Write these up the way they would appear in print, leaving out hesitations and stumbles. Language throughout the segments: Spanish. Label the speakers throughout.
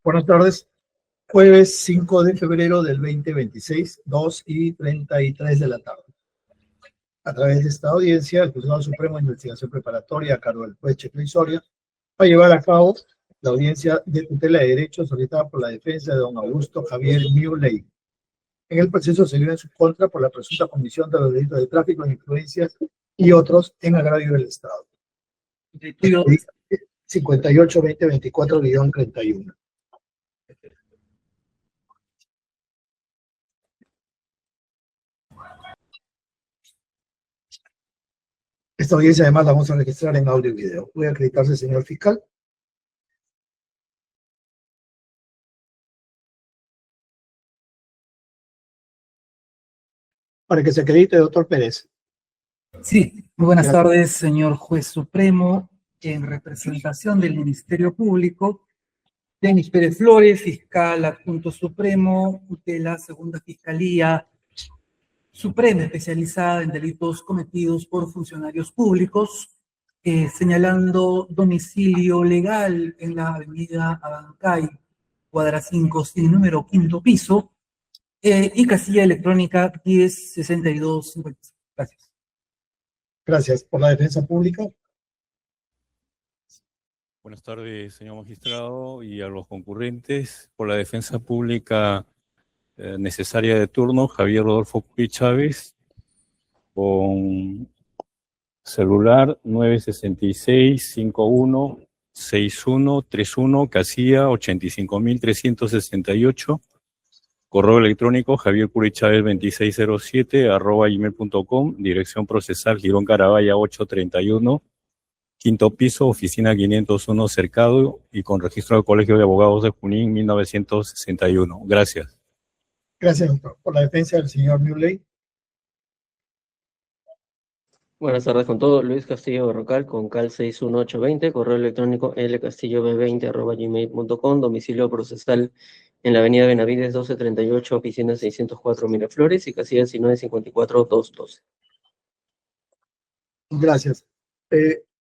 Speaker 1: Buenas tardes. Jueves 5 de febrero del 2026, 2:33 de la tarde. A través de esta audiencia, el Juzgado Supremo de Investigación Preparatoria a cargo del juez Checlin Soria va a llevar a cabo la audiencia de tutela de derechos solicitada por la defensa de don Augusto Javier Muley. En el proceso se vio en su contra por la presunta comisión de los delitos de tráfico de influencias y otros en agravio del Estado. 58-2024-31. Esta audiencia además la vamos a registrar en audio y video. ¿Puede acreditarse, señor fiscal? Para que se acredite, doctor Pérez.
Speaker 2: Sí, muy buenas tardes, señor juez supremo. En representación del Ministerio Público, Denis Pérez Flores, fiscal adjunto supremo de la Segunda Fiscalía Suprema especializada en delitos cometidos por funcionarios públicos, señalando domicilio legal en la avenida Abancay, cuadra 5, sin número, quinto piso, y casilla electrónica 106256. Gracias.
Speaker 1: Gracias. ¿Por la defensa pública?
Speaker 3: Buenas tardes, señor magistrado, y a los concurrentes. Por la defensa pública necesaria de turno, Javier Rodolfo Cuy Chávez, con celular 966-51-6131, casilla 85.368, correo electrónico javiercurichávez2607@gmail.com, dirección procesal Girón Carabaya 831, quinto piso, oficina 501, Cercado, y con registro del Colegio de Abogados de Junín, 1961. Gracias.
Speaker 1: Gracias, doctor. Por la defensa del señor Muley.
Speaker 4: Buenas tardes con todo. Luis Castillo Berrocal con CAL 61820, correo electrónico lcastillob20@gmail.com, domicilio procesal en la avenida Benavides 1238, oficina 604 Miraflores y casilla 1954-212.
Speaker 1: Gracias.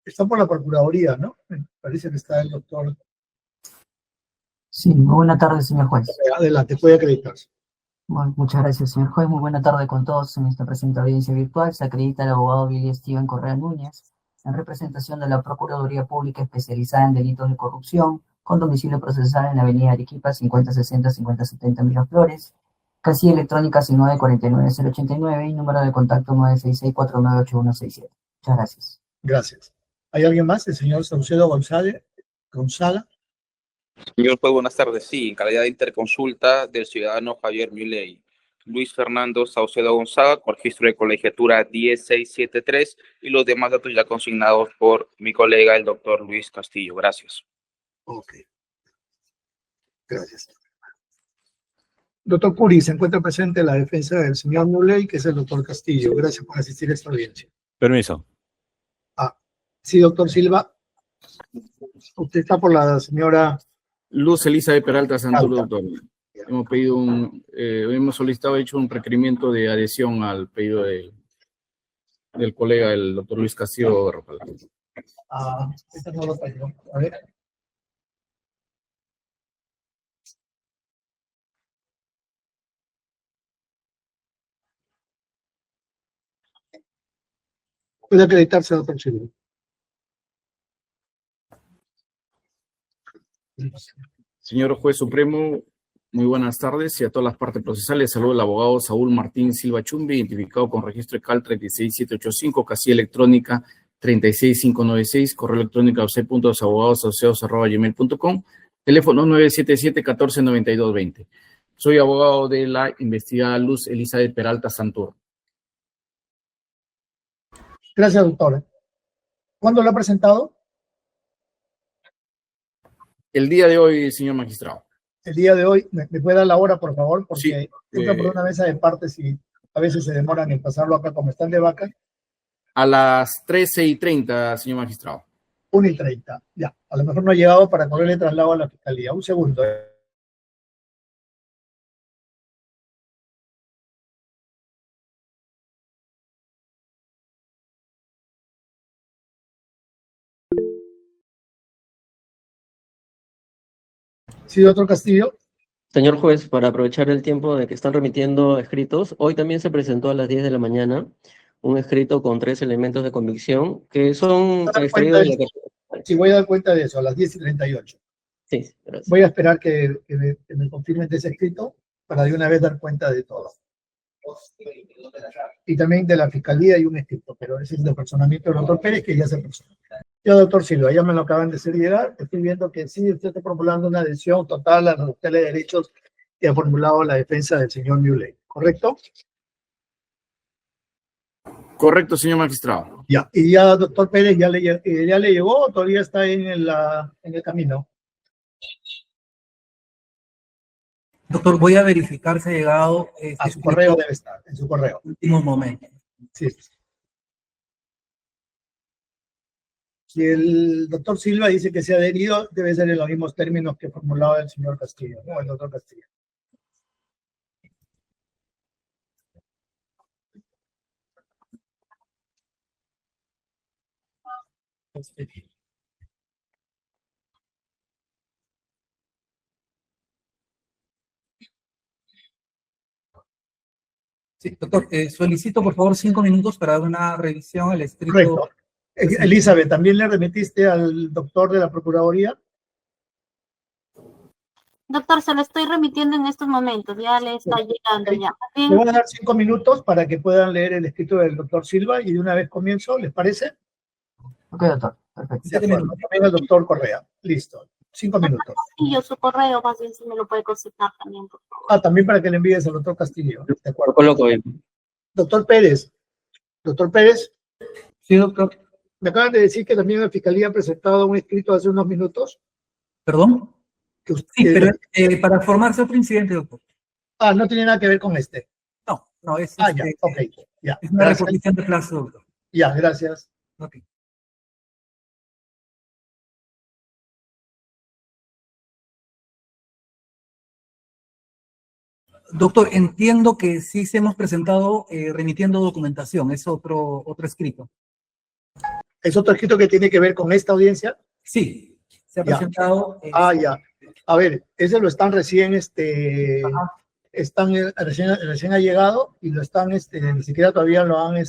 Speaker 1: Está por la Procuraduría, ¿no? Parece que está el doctor.
Speaker 5: Sí, muy buena tarde, señor juez.
Speaker 1: Adelante, puede acreditarse.
Speaker 5: Bueno, muchas gracias, señor juez. Muy buena tarde con todos. En esta presente audiencia virtual se acredita el abogado Billy Steven Correa Núñez, en representación de la Procuraduría Pública especializada en delitos de corrupción, con domicilio procesal en la avenida Arequipa 5060-5070 Miraflores, casilla electrónica 6949-089 y número de contacto 966-498167. Muchas gracias.
Speaker 1: Gracias. ¿Hay alguien más? El señor Saucedo González. Gonzala.
Speaker 6: Señor juez, buenas tardes. Sí, en calidad de interconsulta del ciudadano Javier Muley. Luis Fernando Saucedo Gonzaga, con registro de colegiatura 10673 y los demás datos ya consignados por mi colega, el doctor Luis Castillo. Gracias.
Speaker 1: Ok. Gracias. Doctor Curi, se encuentra presente la defensa del señor Muley, que es el doctor Castillo. Gracias por asistir a esta audiencia.
Speaker 3: Permiso.
Speaker 1: Sí, doctor Silva. Usted está por la señora
Speaker 7: Luz Elizabeth Peralta Santur,
Speaker 1: Alta.
Speaker 7: doctor. Hemos solicitado, hecho un requerimiento de adhesión al pedido del colega, el doctor Luis Castillo Berrocal.
Speaker 1: Esta no lo tengo. A ver. Puede acreditarse, doctor Silva.
Speaker 7: Señor juez supremo, muy buenas tardes y a todas las partes procesales. Saludo al abogado Saúl Martín Silva Chumbi, identificado con registro de CAL 36785, casilla electrónica 36596, correo electrónico c.abogadosasociados@gmail.com, teléfono 977-149220. Soy abogado de la investigada Luz Elizabeth Peralta Santur.
Speaker 1: Gracias, doctor. ¿Cuándo lo ha presentado?
Speaker 7: El día de hoy, señor magistrado.
Speaker 1: El día de hoy. ¿Me puede dar la hora, por favor? Porque
Speaker 7: Sí,
Speaker 1: entra por una mesa de partes y a veces se demoran en pasarlo acá como están de vaca.
Speaker 7: A las 13:30, señor magistrado.
Speaker 1: 1:30. Ya, a lo mejor no ha llegado para correrle traslado a la fiscalía. Un segundo. Sí, doctor Castillo.
Speaker 4: Señor juez, para aprovechar el tiempo de que están remitiendo escritos, hoy también se presentó a las 10 de la mañana un escrito con 3 elementos de convicción que son
Speaker 1: Dar
Speaker 4: extraídos
Speaker 1: cuenta
Speaker 4: de
Speaker 1: de
Speaker 4: la...
Speaker 1: Sí, voy a dar cuenta de eso, a las 10:38.
Speaker 4: Sí, gracias.
Speaker 1: Voy a esperar que me confirmen de ese escrito para de una vez dar cuenta de todo. Y también de la fiscalía hay un escrito, pero ese es de personamiento del doctor Pérez, que ya se personó. Yo, doctor Silva, ya me lo acaban de hacer llegar. Estoy viendo que sí, usted está formulando una adhesión total a los tutela de derechos que ha formulado la defensa del señor Muley, ¿correcto?
Speaker 7: Correcto, señor magistrado.
Speaker 1: Ya. Y ya, doctor Pérez, ya le llegó o todavía está en el camino.
Speaker 2: Doctor, voy a verificar si ha llegado
Speaker 1: A su correo debe estar, en su correo.
Speaker 2: último momento.
Speaker 1: Sí. Si el doctor Silva dice que se ha adherido, debe ser en los mismos términos que formulaba el señor Castillo, ¿no? El doctor Castillo.
Speaker 2: Sí, doctor, solicito por favor 5 minutos para dar una revisión al escrito.
Speaker 1: Correcto. Elizabeth, ¿también le remitiste al doctor de la Procuraduría?
Speaker 8: Doctor, se lo estoy remitiendo en estos momentos, ya le está llegando ya.
Speaker 1: Le voy a dar 5 minutos para que puedan leer el escrito del doctor Silva y de una vez comienzo, ¿les parece?
Speaker 5: Ok, doctor, perfecto.
Speaker 1: De acuerdo. También el doctor Correa. Listo. 5 minutos.
Speaker 8: Y yo su correo, más bien si me lo puede consultar también, por favor.
Speaker 1: Ah, también para que le envíes al doctor Castillo. De
Speaker 4: Lo
Speaker 1: acuerdo.
Speaker 4: coloco ahí.
Speaker 1: Doctor Pérez. Doctor Pérez,
Speaker 2: Sí, doctor.
Speaker 1: me acaban de decir que también la Fiscalía ha presentado un escrito hace unos minutos.
Speaker 2: ¿Perdón?
Speaker 1: Que usted,
Speaker 2: Sí, pero para formarse otro incidente, doctor.
Speaker 1: Ah, no tiene nada que ver con este.
Speaker 2: No, es,
Speaker 1: Ah, ya, ok. Ya,
Speaker 2: es una
Speaker 1: gracias.
Speaker 2: reposición de plazo, doctor.
Speaker 1: Ya, gracias.
Speaker 2: Ok. Doctor, entiendo que sí se hemos presentado remitiendo documentación, es otro escrito.
Speaker 1: ¿Es otro escrito que tiene que ver con esta audiencia?
Speaker 2: Sí, se ha
Speaker 1: Ya.
Speaker 2: presentado.
Speaker 1: Ah, ya. A ver, ese lo están recién, recién ha llegado y lo están, ni siquiera todavía lo han,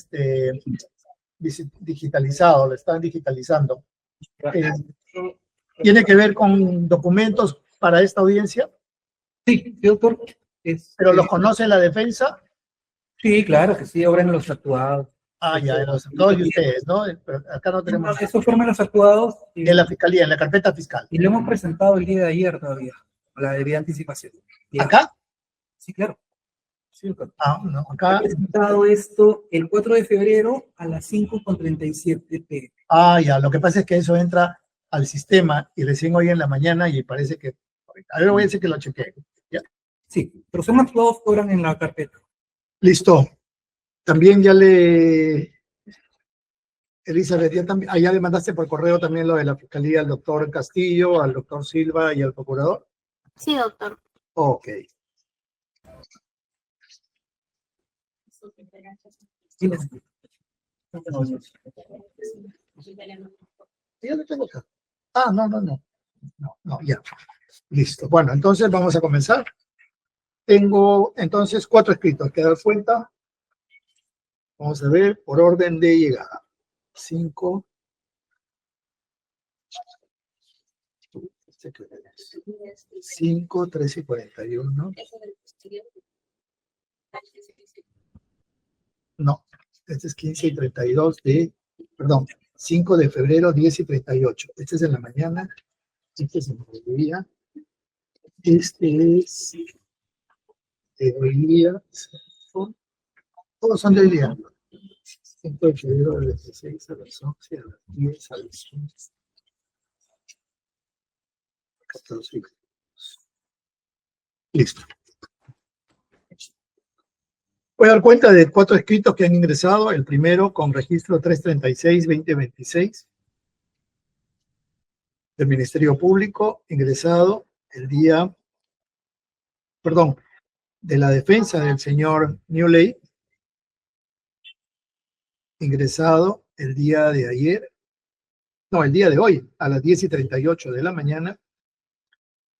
Speaker 1: digitalizado, lo están digitalizando. ¿Tiene que ver con documentos para esta audiencia?
Speaker 2: Sí, doctor.
Speaker 1: ¿Pero los conoce la defensa?
Speaker 2: Sí, claro que sí, ahora en los actuados.
Speaker 1: Ah, ya, todos de ustedes, ¿no? Pero acá no tenemos.
Speaker 2: Eso forma los actuados.
Speaker 1: En la fiscalía, en la carpeta fiscal.
Speaker 2: Y lo hemos presentado el día de ayer todavía, a la debida anticipación. ¿Ya?
Speaker 1: ¿Acá?
Speaker 2: Sí, claro. Sí, doctor.
Speaker 1: Ah, no, acá.
Speaker 2: He presentado esto el 4 de febrero a las 5:37 p.m.
Speaker 1: Ah, ya, lo que pasa es que eso entra al sistema y recién hoy en la mañana y parece que. A ver, voy a decir que lo chequeé. ¿Ya?
Speaker 2: Sí, pero son actuados que obran en la carpeta.
Speaker 1: Listo. También Elizabeth, ya le mandaste por correo también lo de la fiscalía al doctor Castillo, al doctor Silva y al procurador.
Speaker 8: Sí, doctor.
Speaker 1: Ok.
Speaker 2: Sí,
Speaker 1: Ya lo tengo acá. Ah, no, ya. Listo. Bueno, entonces vamos a comenzar. Tengo entonces 4 escritos que dar cuenta. Vamos a ver por orden de llegada. 5. 5, 13 y 41. No, este es 15 y 32 perdón, 5 de febrero, 10 y 38. Este es en la mañana, este es en el día, este es de hoy día, todos son de hoy día. 5 de febrero del 16 a las 11, a las 10, a las 15, 14. Listo. Voy a dar cuenta de 4 escritos que han ingresado. El primero con registro 336-2026 del Ministerio Público, ingresado de la defensa del señor Muley, ingresado el día de ayer, no, el día de hoy, a las 10:38 de la mañana,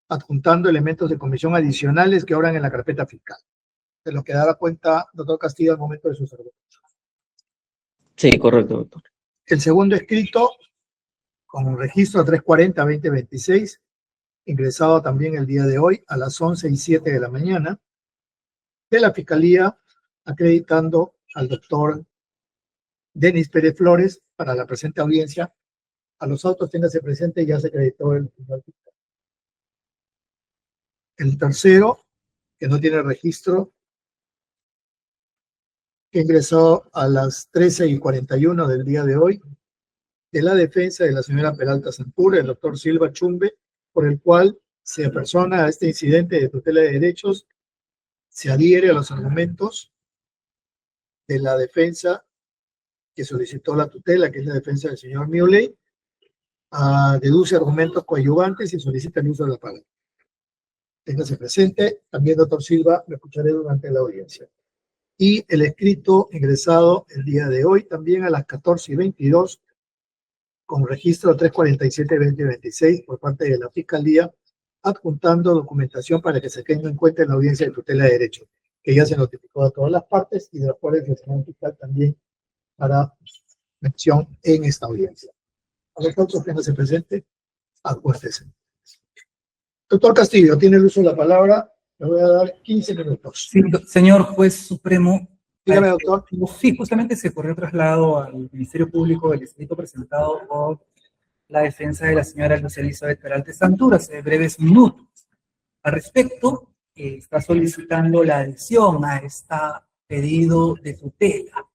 Speaker 1: adjuntando elementos de comisión adicionales que obran en la carpeta fiscal. De lo que dará cuenta, doctor Castillo, al momento de sus argumentos.
Speaker 4: Sí, correcto, doctor.
Speaker 1: El segundo escrito, con registro 340-2026, ingresado también el día de hoy a las 11:07 de la mañana, de la Fiscalía, acreditando al doctor Denis Pérez Flores para la presente audiencia. A los autos téngase presente, ya se acreditó el fiscal. El tercero, que no tiene registro, que ingresó a las 13:41 del día de hoy, de la defensa de la señora Peralta Santur, el doctor Silva Chumbe, por el cual se apersona a este incidente de tutela de derechos, se adhiere a los argumentos de la defensa que solicitó la tutela, que es la defensa del señor Muley, deduce argumentos coadyuvantes y solicita el uso de la palabra. Téngase presente, también doctor Silva, lo escucharé durante la audiencia. Y el escrito ingresado el día de hoy, también a las 14:22, con registro 347-2026 por parte de la Fiscalía, adjuntando documentación para que se tenga en cuenta en la audiencia de tutela de derechos, que ya se notificó a todas las partes y de las cuales el señor fiscal también para mención en esta audiencia. A los otros, téngase presente, acuérdese. Doctor Castillo, tiene el uso de la palabra, le voy a dar 15 minutos.
Speaker 2: Sí, señor juez supremo.
Speaker 1: Dígame, doctor.
Speaker 2: Sí, justamente se corrió traslado al Ministerio Público del escrito presentado por la defensa de la señora Lucia Elizabeth Peralta Santur hace breves minutos. Al respecto, está solicitando la adhesión a este pedido de tutela.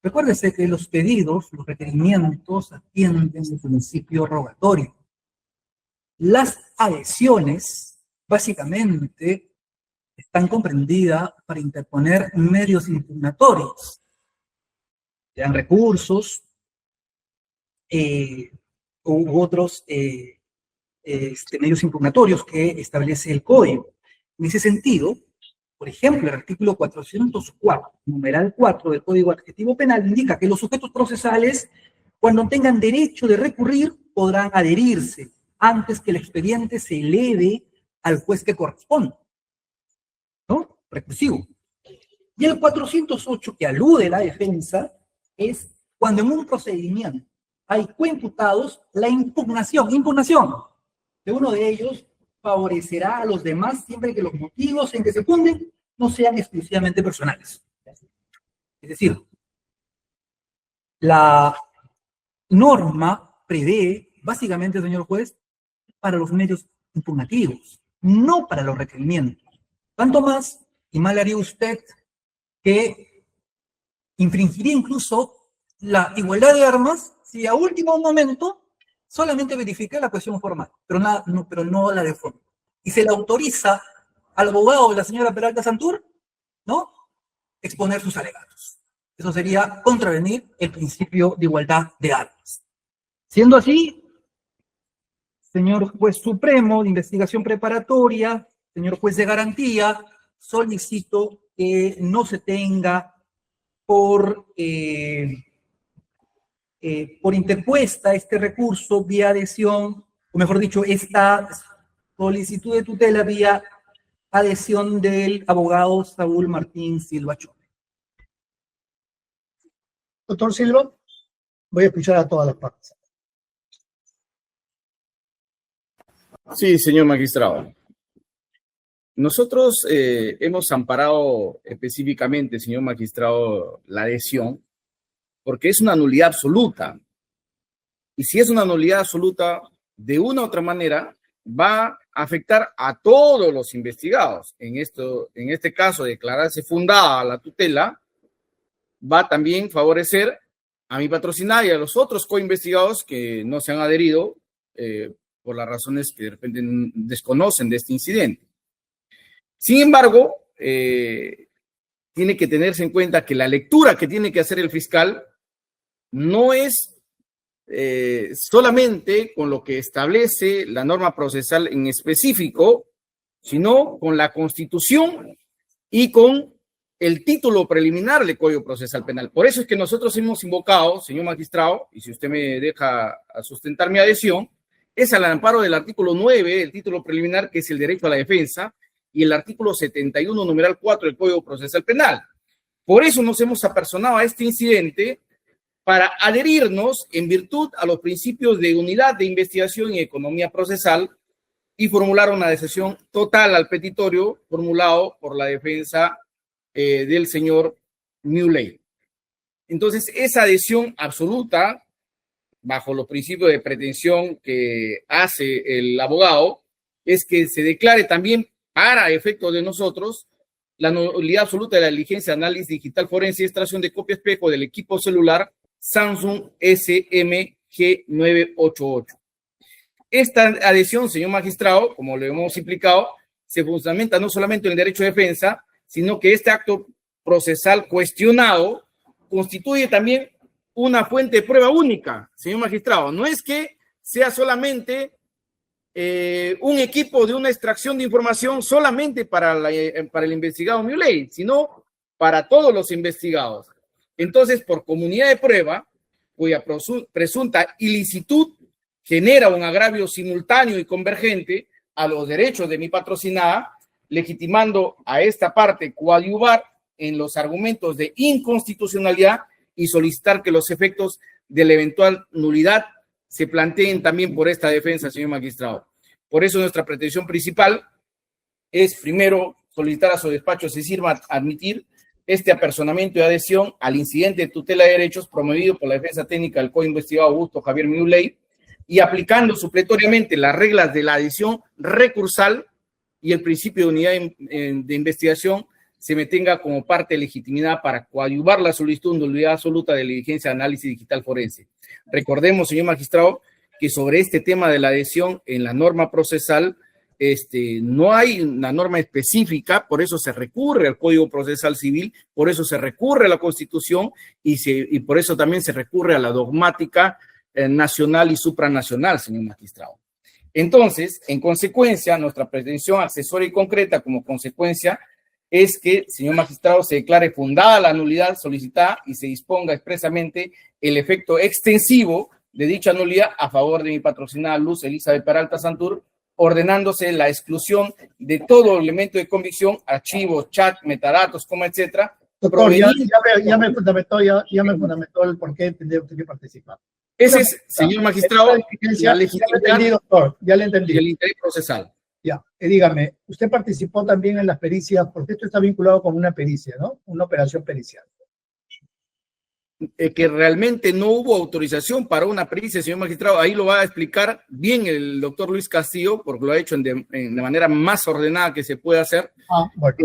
Speaker 2: Recuérdese que los pedidos, los requerimientos, atienden el principio rogatorio. Las adhesiones, básicamente, están comprendidas para interponer medios impugnatorios, sean recursos u otros medios impugnatorios que establece el Código. En ese sentido, por ejemplo, el artículo 404, numeral 4 del Código Adjetivo Penal, indica que los sujetos procesales, cuando tengan derecho de recurrir, podrán adherirse antes que el expediente se eleve al juez que corresponde, ¿no? Recursivo. Y el 408, que alude a la defensa, es cuando en un procedimiento hay coimputados, la impugnación de uno de ellos favorecerá a los demás siempre que los motivos en que se funden no sean exclusivamente personales. Es decir, la norma prevé, básicamente, señor juez, para los medios impugnativos, no para los requerimientos. Tanto más, y mal haría usted, que infringiría incluso la igualdad de armas si a último momento solamente verifica la cuestión formal, pero no la de fondo. Y se le autoriza al abogado de la señora Peralta Santur, ¿no?, exponer sus alegatos. Eso sería contravenir el principio de igualdad de armas. Siendo así, señor juez supremo de investigación preparatoria, señor juez de garantía, solicito que no se tenga por interpuesta este recurso vía adhesión, o mejor dicho, esta solicitud de tutela vía adhesión del abogado Saúl Martín Silva Chumbe.
Speaker 1: Doctor Silva, voy a escuchar a todas las partes.
Speaker 7: Sí, señor magistrado. Nosotros hemos amparado específicamente, señor magistrado, la adhesión, porque es una nulidad absoluta. Y si es una nulidad absoluta, de una u otra manera, va a afectar a todos los investigados. En este caso, declararse fundada la tutela, va a también favorecer a mi patrocinada y a los otros coinvestigados que no se han adherido por las razones que de repente desconocen de este incidente. Sin embargo, tiene que tenerse en cuenta que la lectura que tiene que hacer el fiscal no es solamente con lo que establece la norma procesal en específico, sino con la Constitución y con el título preliminar del Código Procesal Penal. Por eso es que nosotros hemos invocado, señor magistrado, y si usted me deja sustentar mi adhesión, es al amparo del artículo 9 del título preliminar, que es el derecho a la defensa, y el artículo 71, numeral 4 del Código Procesal Penal. Por eso nos hemos apersonado a este incidente para adherirnos en virtud a los principios de unidad de investigación y economía procesal y formular una adhesión total al petitorio formulado por la defensa del señor Muley. Entonces, esa adhesión absoluta, bajo los principios de pretensión que hace el abogado, es que se declare también para efectos de nosotros la nulidad absoluta de la diligencia de análisis digital forense y extracción de copia espejo del equipo celular Samsung SMG988. Esta adhesión, señor magistrado, como lo hemos implicado, se fundamenta no solamente en el derecho de defensa, sino que este acto procesal cuestionado constituye también una fuente de prueba única, señor magistrado. No es que sea solamente un equipo de una extracción de información solamente para el investigado Muley, sino para todos los investigados. Entonces, por comunidad de prueba, cuya presunta ilicitud genera un agravio simultáneo y convergente a los derechos de mi patrocinada, legitimando a esta parte coadyuvar en los argumentos de inconstitucionalidad y solicitar que los efectos de la eventual nulidad se planteen también por esta defensa, señor magistrado. Por eso nuestra pretensión principal es, primero, solicitar a su despacho se sirva admitir este apersonamiento y adhesión al incidente de tutela de derechos promovido por la defensa técnica del co-investigado Augusto Javier Muley y aplicando supletoriamente las reglas de la adhesión recursal y el principio de unidad de investigación se me tenga como parte de legitimidad para coadyuvar la solicitud de nulidad absoluta de la diligencia de análisis digital forense. Recordemos, señor magistrado, que sobre este tema de la adhesión en la norma procesal no hay una norma específica, por eso se recurre al Código Procesal Civil, por eso se recurre a la Constitución y por eso también se recurre a la dogmática nacional y supranacional, señor magistrado. Entonces, en consecuencia, nuestra pretensión accesoria y concreta como consecuencia es que, señor magistrado, se declare fundada la nulidad solicitada y se disponga expresamente el efecto extensivo de dicha nulidad a favor de mi patrocinada Luz Elizabeth Peralta Santur, ordenándose la exclusión de todo elemento de convicción, archivos, chat, metadatos, etcétera.
Speaker 1: Doctor, ya me fundamentó el por qué tendría usted que participar.
Speaker 7: Ese es, señor magistrado, la legitimidad
Speaker 1: ya le entendí.
Speaker 7: y el interés procesal.
Speaker 1: Ya, dígame, usted participó también en las pericias, porque esto está vinculado con una pericia, ¿no? Una operación pericial.
Speaker 7: Que realmente no hubo autorización para una pericia, señor magistrado, ahí lo va a explicar bien el doctor Luis Castillo, porque lo ha hecho en la manera más ordenada que se puede hacer.
Speaker 1: Bueno.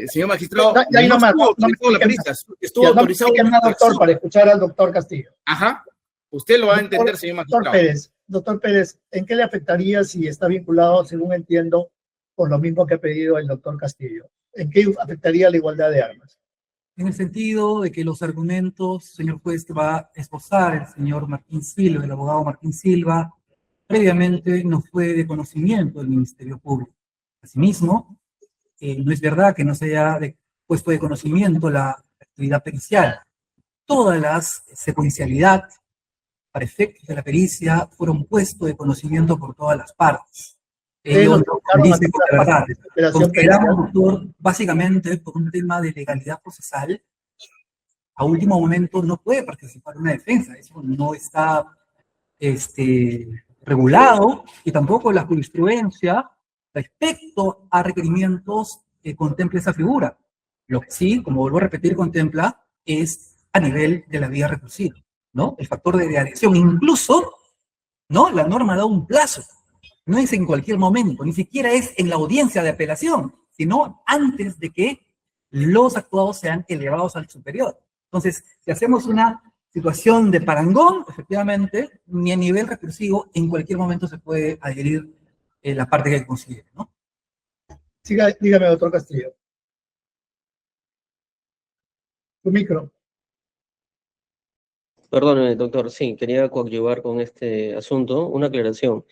Speaker 7: Señor magistrado,
Speaker 1: estuvo autorizado. Doctor, para escuchar al doctor Castillo.
Speaker 7: Ajá, usted lo va a entender, señor magistrado.
Speaker 1: Doctor Pérez, ¿en qué le afectaría si está vinculado, según entiendo, con lo mismo que ha pedido el doctor Castillo? ¿En qué afectaría la igualdad de armas?
Speaker 2: En el sentido de que los argumentos, señor juez, que va a esbozar el señor Martín Silva, el abogado Martín Silva, previamente no fue de conocimiento del Ministerio Público. Asimismo, no es verdad que no se haya puesto de conocimiento la actividad pericial. Todas las secuencialidad para efectos de la pericia fueron puestos de conocimiento por todas las partes. Ellos dicen con la verdad. Consideramos, doctor, básicamente por un tema de legalidad procesal, a último momento no puede participar en una defensa. Eso no está regulado y tampoco la jurisprudencia respecto a requerimientos contempla esa figura. Lo que sí, como vuelvo a repetir, contempla es a nivel de la vía recursiva, ¿no? El factor de adhesión. Incluso, ¿no? La norma da un plazo. No es en cualquier momento, ni siquiera es en la audiencia de apelación, sino antes de que los actuados sean elevados al superior. Entonces, si hacemos una situación de parangón, efectivamente, ni a nivel recursivo, en cualquier momento se puede adherir la parte que considere, ¿no?
Speaker 1: Dígame, doctor Castillo. Tu micro.
Speaker 4: Perdóneme, doctor, sí, quería coadyuvar con este asunto, una aclaración.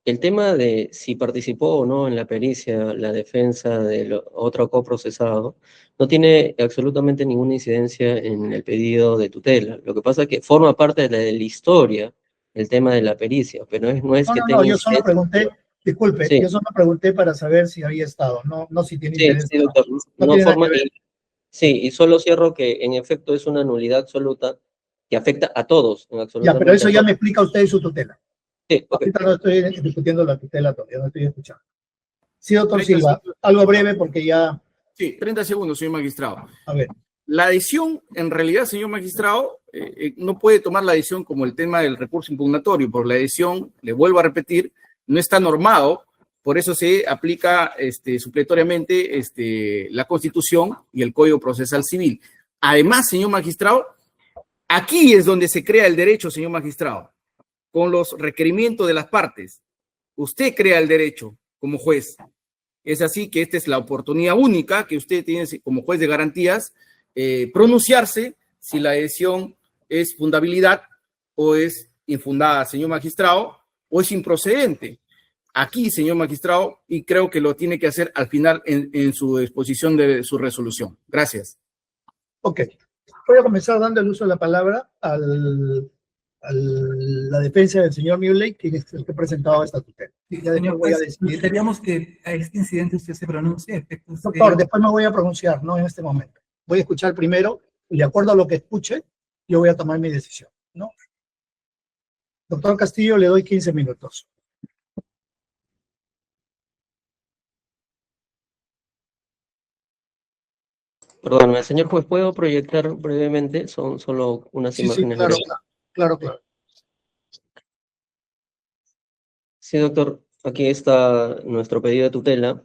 Speaker 4: El tema de si participó o no en la pericia la defensa del otro coprocesado no tiene absolutamente ninguna incidencia en el pedido de tutela. Lo que pasa es que forma parte de la historia el tema de la pericia, pero no es que
Speaker 1: No,
Speaker 4: tenga
Speaker 1: yo solo
Speaker 4: interés.
Speaker 1: pregunté, disculpe,
Speaker 4: Sí.
Speaker 1: yo solo pregunté para saber si había estado, no si tiene
Speaker 4: Sí,
Speaker 1: interés.
Speaker 4: sí, doctor,
Speaker 1: No
Speaker 4: no
Speaker 1: tiene nada
Speaker 4: forma,
Speaker 1: que ver.
Speaker 4: sí, y solo cierro que en efecto es una nulidad absoluta que afecta a todos, en
Speaker 1: Ya,
Speaker 4: absolutamente
Speaker 1: pero eso
Speaker 4: a
Speaker 1: ya
Speaker 4: todos.
Speaker 1: me explica usted su tutela.
Speaker 4: Sí, ok.
Speaker 1: Ahorita no estoy discutiendo la tutela todavía, no estoy escuchando. Sí, doctor
Speaker 7: 30
Speaker 1: Silva,
Speaker 7: segundos.
Speaker 1: algo breve porque ya,
Speaker 7: Sí, 30 segundos, señor magistrado.
Speaker 1: a ver,
Speaker 7: La adhesión, en realidad, señor magistrado, no puede tomar la adhesión como el tema del recurso impugnatorio, porque la adhesión, le vuelvo a repetir, no está normado, por eso se aplica supletoriamente la Constitución y el Código Procesal Civil. Además, señor magistrado, aquí es donde se crea el derecho, señor magistrado, con los requerimientos de las partes. Usted crea el derecho como juez. Es así que esta es la oportunidad única que usted tiene como juez de garantías, pronunciarse si la adhesión es fundabilidad o es infundada, señor magistrado, o es improcedente. Aquí, señor magistrado, y creo que lo tiene que hacer al final en su exposición de su resolución. Gracias.
Speaker 1: ok. Voy a comenzar dando el uso de la palabra a la defensa del señor Muley, quien es el que ha presentado esta tutela.
Speaker 2: Sí,
Speaker 1: Ya después
Speaker 2: señor
Speaker 1: voy a
Speaker 2: juez,
Speaker 1: decidir.
Speaker 2: queríamos que a este incidente usted se pronuncie.
Speaker 1: Doctor, después me voy a pronunciar, no en este momento. Voy a escuchar primero y de acuerdo a lo que escuche, yo voy a tomar mi decisión, ¿no? Doctor Castillo, le doy 15 minutos.
Speaker 4: Perdón, señor juez, ¿puedo proyectar brevemente? Son solo unas
Speaker 1: Sí,
Speaker 4: imágenes
Speaker 1: claro,
Speaker 4: breves.
Speaker 1: claro.
Speaker 4: Sí, doctor, aquí está nuestro pedido de tutela.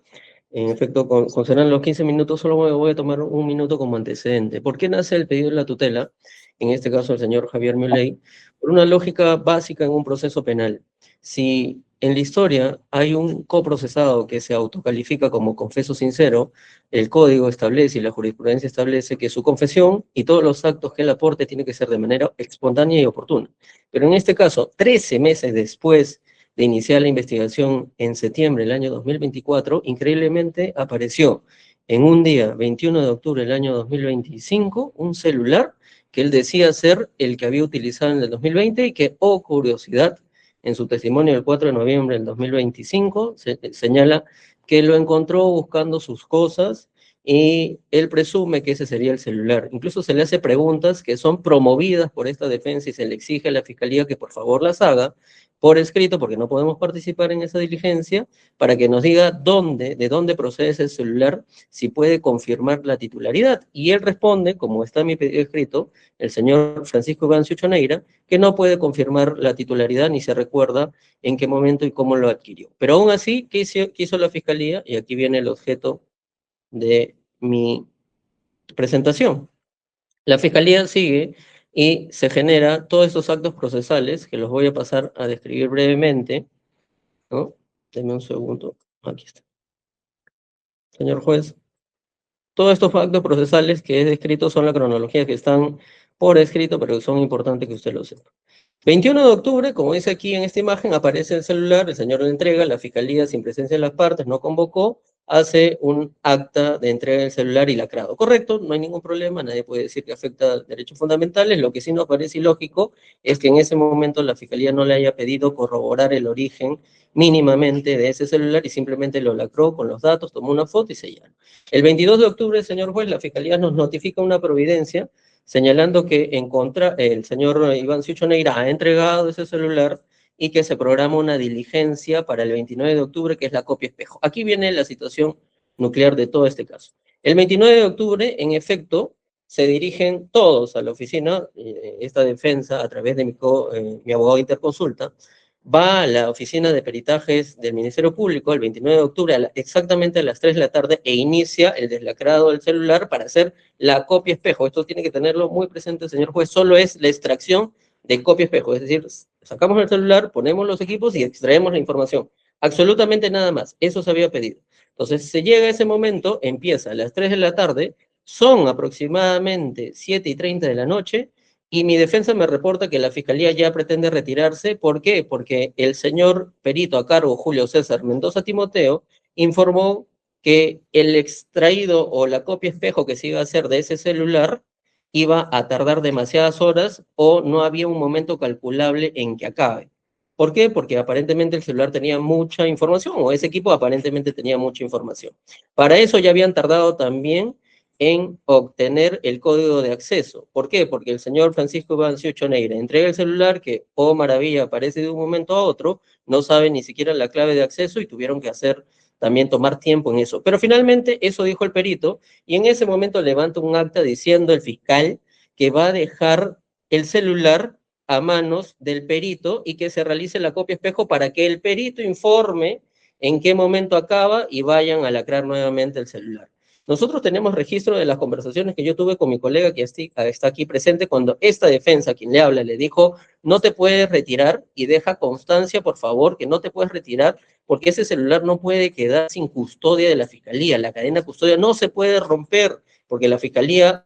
Speaker 4: En efecto, serán los 15 minutos, solo me voy a tomar un minuto como antecedente. ¿Por qué nace el pedido de la tutela? En este caso, el señor Javier Muley, por una lógica básica en un proceso penal. Si en la historia hay un coprocesado que se autocalifica como confeso sincero, el código establece y la jurisprudencia establece que su confesión y todos los actos que él aporte tienen que ser de manera espontánea y oportuna. Pero en este caso, 13 meses después de iniciar la investigación en septiembre del año 2024, increíblemente apareció en un día, 21 de octubre del año 2025, un celular que él decía ser el que había utilizado en el 2020 y que, oh curiosidad, en su testimonio del 4 de noviembre del 2025, señala que lo encontró buscando sus cosas y él presume que ese sería el celular. Incluso se le hace preguntas que son promovidas por esta defensa y se le exige a la fiscalía que por favor las haga por escrito, porque no podemos participar en esa diligencia, para que nos diga de dónde procede ese celular, si puede confirmar la titularidad. Y él responde, como está en mi pedido escrito, el señor Francisco Ivancio Choneira, que no puede confirmar la titularidad ni se recuerda en qué momento y cómo lo adquirió. Pero aún así, ¿qué hizo la fiscalía? Y aquí viene el objeto de mi presentación. La fiscalía sigue y se genera todos estos actos procesales que los voy a pasar a describir brevemente, ¿no? Deme un segundo. Aquí está. Señor juez, todos estos actos procesales que he descrito son la cronología que están por escrito, pero son importantes que usted lo sepa. 21 de octubre, como dice aquí en esta imagen, aparece el celular, el señor lo entrega, la fiscalía, sin presencia de las partes, no convocó, hace un acta de entrega del celular y lacrado. Correcto, no hay ningún problema, nadie puede decir que afecta derechos fundamentales. Lo que sí nos parece ilógico es que en ese momento la fiscalía no le haya pedido corroborar el origen mínimamente de ese celular y simplemente lo lacró con los datos, tomó una foto y sellaron. El 22 de octubre, señor juez, la fiscalía nos notifica una providencia señalando que el señor Ivancio Choneira ha entregado ese celular y que se programa una diligencia para el 29 de octubre, que es la copia espejo. Aquí viene la situación nuclear de todo este caso. El 29 de octubre, en efecto, se dirigen todos a la oficina, esta defensa, a través de mi abogado de interconsulta, va a la oficina de peritajes del Ministerio Público el 29 de octubre, exactamente a las 3 de la tarde, e inicia el deslacrado del celular para hacer la copia espejo. Esto tiene que tenerlo muy presente, señor juez, solo es la extracción de copia espejo, es decir, sacamos el celular, ponemos los equipos y extraemos la información. Absolutamente nada más, eso se había pedido. Entonces, se llega a ese momento, empieza a las 3 de la tarde, son aproximadamente 7:30 de la noche, y mi defensa me reporta que la fiscalía ya pretende retirarse. ¿Por qué? Porque el señor perito a cargo, Julio César Mendoza Timoteo, informó que el extraído o la copia espejo que se iba a hacer de ese celular iba a tardar demasiadas horas o no había un momento calculable en que acabe. ¿Por qué? Porque aparentemente el celular tenía mucha información, o ese equipo aparentemente tenía mucha información. Para eso ya habían tardado también en obtener el código de acceso. ¿Por qué? Porque el señor Francisco Bancio Choneira entrega el celular que, oh maravilla, aparece de un momento a otro, no sabe ni siquiera la clave de acceso y tuvieron que también tomar tiempo en eso. Pero finalmente eso dijo el perito y en ese momento levanta un acta diciendo el fiscal que va a dejar el celular a manos del perito y que se realice la copia espejo para que el perito informe en qué momento acaba y vayan a lacrar nuevamente el celular. Nosotros tenemos registro de las conversaciones que yo tuve con mi colega que está aquí presente cuando esta defensa, quien le habla, le dijo, no te puedes retirar y deja constancia, por favor, que no te puedes retirar porque ese celular no puede quedar sin custodia de la fiscalía. La cadena de custodia no se puede romper porque la fiscalía,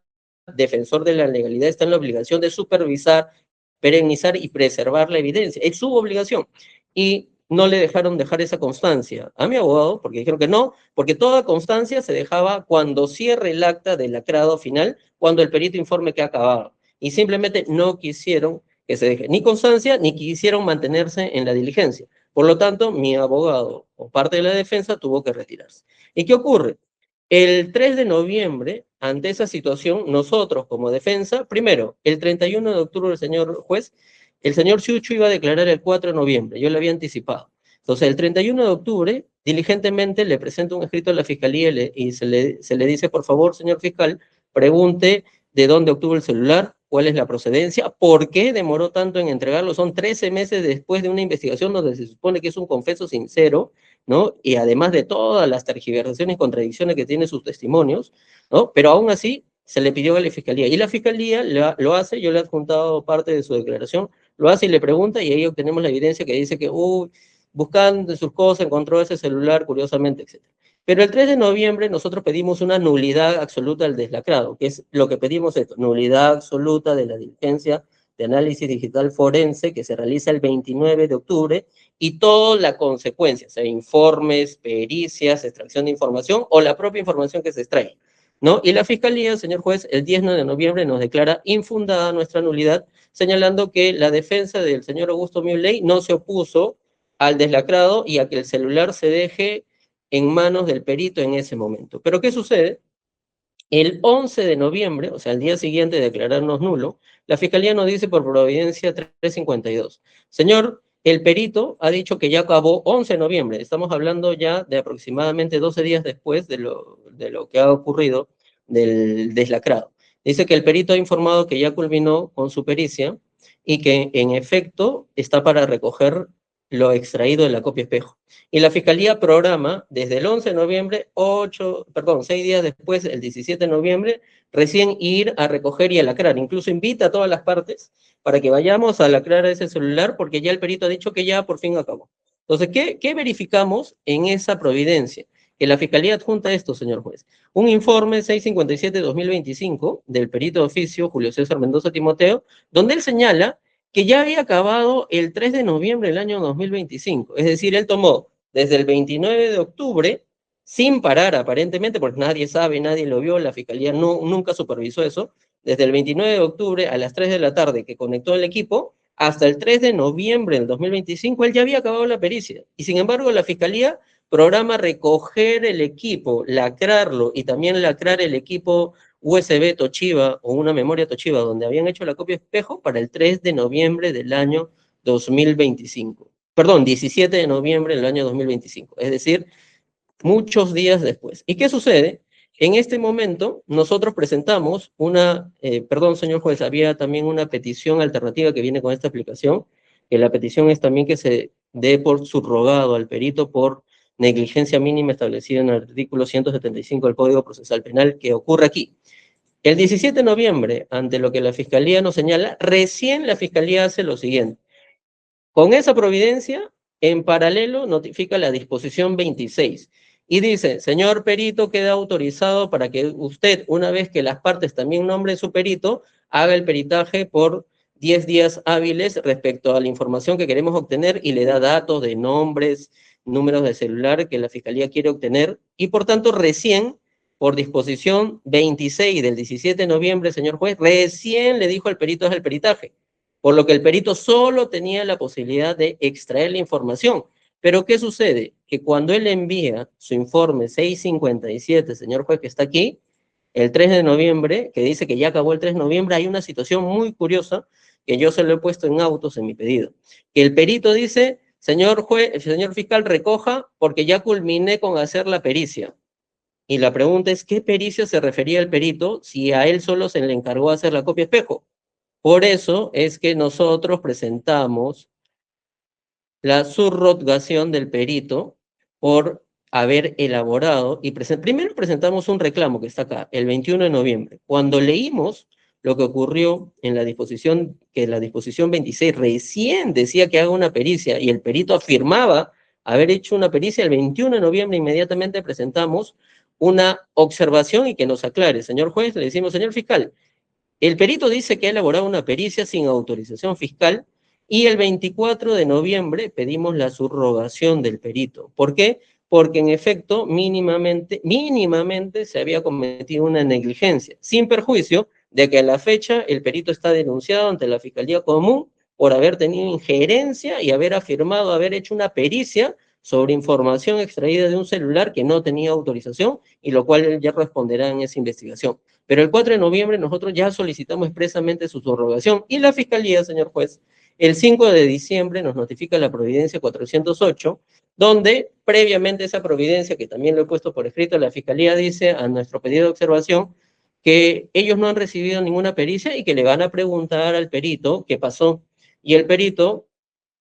Speaker 4: defensor de la legalidad, está en la obligación de supervisar, perennizar y preservar la evidencia. Es su obligación. Y no le dejaron dejar esa constancia a mi abogado, porque dijeron que no, porque toda constancia se dejaba cuando cierre el acta del lacrado final, cuando el perito informe que ha acabado. Y simplemente no quisieron que se deje ni constancia, ni quisieron mantenerse en la diligencia. Por lo tanto, mi abogado o parte de la defensa tuvo que retirarse. ¿Y qué ocurre? El 3 de noviembre, ante esa situación, nosotros como defensa, primero, el 31 de octubre, el señor juez, el señor Chucho iba a declarar el 4 de noviembre, yo le había anticipado. Entonces, el 31 de octubre, diligentemente le presento un escrito a la fiscalía y se le dice, por favor, señor fiscal, pregunte de dónde obtuvo el celular, cuál es la procedencia, por qué demoró tanto en entregarlo. Son 13 meses después de una investigación donde se supone que es un confeso sincero, ¿no? Y además de todas las tergiversaciones y contradicciones que tiene sus testimonios, ¿no? Pero aún así se le pidió a la fiscalía. Y la fiscalía lo hace, yo le he adjuntado parte de su declaración, lo hace y le pregunta, y ahí obtenemos la evidencia que dice que, buscando sus cosas, encontró ese celular, curiosamente, etc. Pero el 3 de noviembre nosotros pedimos una nulidad absoluta del deslacrado, que es lo que pedimos esto, nulidad absoluta de la diligencia de análisis digital forense que se realiza el 29 de octubre y toda la consecuencia, o sea, informes, pericias, extracción de información o la propia información que se extrae, ¿no? Y la Fiscalía, señor juez, el 10 de noviembre nos declara infundada nuestra nulidad, señalando que la defensa del señor Augusto Muley no se opuso al deslacrado y a que el celular se deje en manos del perito en ese momento. Pero ¿qué sucede? El 11 de noviembre, o sea, el día siguiente de declararnos nulo, la Fiscalía nos dice por providencia 352. Señor, el perito ha dicho que ya acabó 11 de noviembre. Estamos hablando ya de aproximadamente 12 días después de lo que ha ocurrido del deslacrado. Dice que el perito ha informado que ya culminó con su pericia y que en efecto está para recoger lo extraído de la copia espejo. Y la Fiscalía programa desde el 11 de noviembre, 6 días después, el 17 de noviembre, recién ir a recoger y a lacrar. Incluso invita a todas las partes para que vayamos a lacrar ese celular porque ya el perito ha dicho que ya por fin acabó. Entonces, ¿qué verificamos en esa providencia? Que la Fiscalía adjunta esto, señor juez. Un informe 657-2025 del perito de oficio Julio César Mendoza Timoteo, donde él señala que ya había acabado el 3 de noviembre del año 2025. Es decir, él tomó desde el 29 de octubre, sin parar aparentemente, porque nadie sabe, nadie lo vio, la Fiscalía nunca supervisó eso, desde el 29 de octubre a las 3 de la tarde que conectó el equipo, hasta el 3 de noviembre del 2025, él ya había acabado la pericia. Y sin embargo, la Fiscalía programa recoger el equipo, lacrarlo y también lacrar el equipo USB Toshiba o una memoria Toshiba donde habían hecho la copia espejo para el 3 de noviembre del año 2025. Perdón, 17 de noviembre del año 2025. Es decir, muchos días después. ¿Y qué sucede? En este momento nosotros presentamos perdón, señor juez, había también una petición alternativa que viene con esta aplicación, que la petición es también que se dé por subrogado al perito por negligencia mínima establecida en el artículo 175 del Código Procesal Penal, que ocurre aquí. El 17 de noviembre, ante lo que la Fiscalía nos señala, recién la Fiscalía hace lo siguiente. Con esa providencia, en paralelo, notifica la disposición 26 y dice, señor perito, queda autorizado para que usted, una vez que las partes también nombren su perito, haga el peritaje por 10 días hábiles respecto a la información que queremos obtener y le da datos de nombres, números de celular que la Fiscalía quiere obtener y por tanto recién por disposición 26 del 17 de noviembre, señor juez, recién le dijo al perito es el peritaje, por lo que el perito solo tenía la posibilidad de extraer la información. Pero ¿qué sucede? Que cuando él envía su informe 657, señor juez, que está aquí, el 3 de noviembre, que dice que ya acabó el 3 de noviembre, hay una situación muy curiosa que yo se lo he puesto en autos en mi pedido. Que el perito dice, señor juez, señor fiscal, recoja porque ya culminé con hacer la pericia. Y la pregunta es, ¿qué pericia se refería el perito si a él solo se le encargó hacer la copia espejo? Por eso es que nosotros presentamos la subrogación del perito por haber elaborado y primero presentamos un reclamo que está acá, el 21 de noviembre. Cuando leímos lo que ocurrió en la disposición, que la disposición 26 recién decía que haga una pericia y el perito afirmaba haber hecho una pericia el 21 de noviembre, inmediatamente presentamos una observación y que nos aclare. Señor juez, le decimos, señor fiscal, el perito dice que ha elaborado una pericia sin autorización fiscal y el 24 de noviembre pedimos la subrogación del perito. ¿Por qué? Porque en efecto mínimamente se había cometido una negligencia, sin perjuicio de que a la fecha el perito está denunciado ante la Fiscalía Común por haber tenido injerencia y haber afirmado haber hecho una pericia sobre información extraída de un celular que no tenía autorización y lo cual él ya responderá en esa investigación. Pero el 4 de noviembre nosotros ya solicitamos expresamente su subrogación y la Fiscalía, señor juez, el 5 de diciembre nos notifica la providencia 408, donde previamente esa providencia, que también lo he puesto por escrito, la Fiscalía dice a nuestro pedido de observación que ellos no han recibido ninguna pericia y que le van a preguntar al perito qué pasó. Y el perito,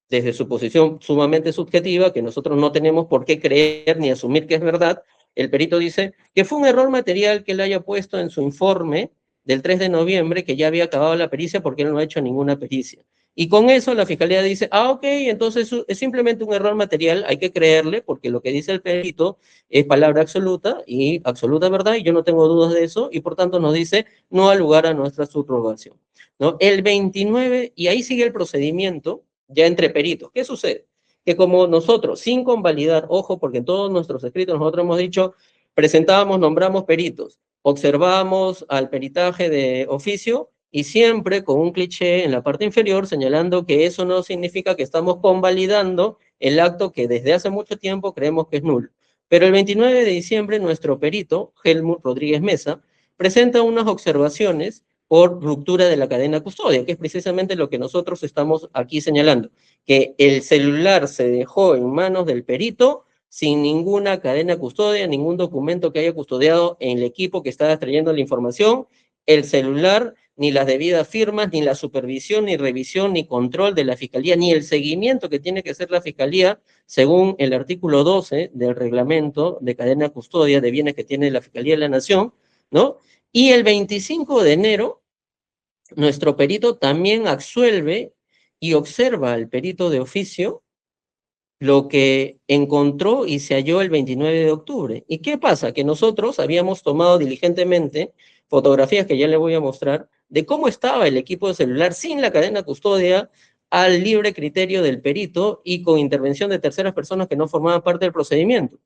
Speaker 4: desde su posición sumamente subjetiva, que nosotros no tenemos por qué creer ni asumir que es verdad, el perito dice que fue un error material que él haya puesto en su informe del 3 de noviembre, que ya había acabado la pericia porque él no ha hecho ninguna pericia. Y con eso la Fiscalía dice, ok, entonces es simplemente un error material, hay que creerle, porque lo que dice el perito es palabra absoluta y absoluta verdad, y yo no tengo dudas de eso, y por tanto nos dice no ha lugar a nuestra subrogación, ¿no? El 29, y ahí sigue el procedimiento, ya entre peritos. ¿Qué sucede? Que como nosotros, sin convalidar, ojo, porque en todos nuestros escritos nosotros hemos dicho, presentábamos, nombramos peritos, observamos al peritaje de oficio, y siempre con un cliché en la parte inferior señalando que eso no significa que estamos convalidando el acto que desde hace mucho tiempo creemos que es nulo. Pero el 29 de diciembre nuestro perito, Helmut Rodríguez Mesa, presenta unas observaciones por ruptura de la cadena custodia, que es precisamente lo que nosotros estamos aquí señalando, que el celular se dejó en manos del perito sin ninguna cadena custodia, ningún documento que haya custodiado en el equipo que estaba trayendo la información, el celular, ni las debidas firmas, ni la supervisión, ni revisión, ni control de la Fiscalía, ni el seguimiento que tiene que hacer la Fiscalía, según el artículo 12 del reglamento de cadena custodia de bienes que tiene la Fiscalía de la Nación, ¿no? Y el 25 de enero, nuestro perito también absuelve y observa al perito de oficio lo que encontró y se halló el 29 de octubre. ¿Y qué pasa? Que nosotros habíamos tomado diligentemente fotografías que ya le voy a mostrar de cómo estaba el equipo de celular sin la cadena custodia al libre criterio del perito y con intervención de terceras personas que no formaban parte del procedimiento.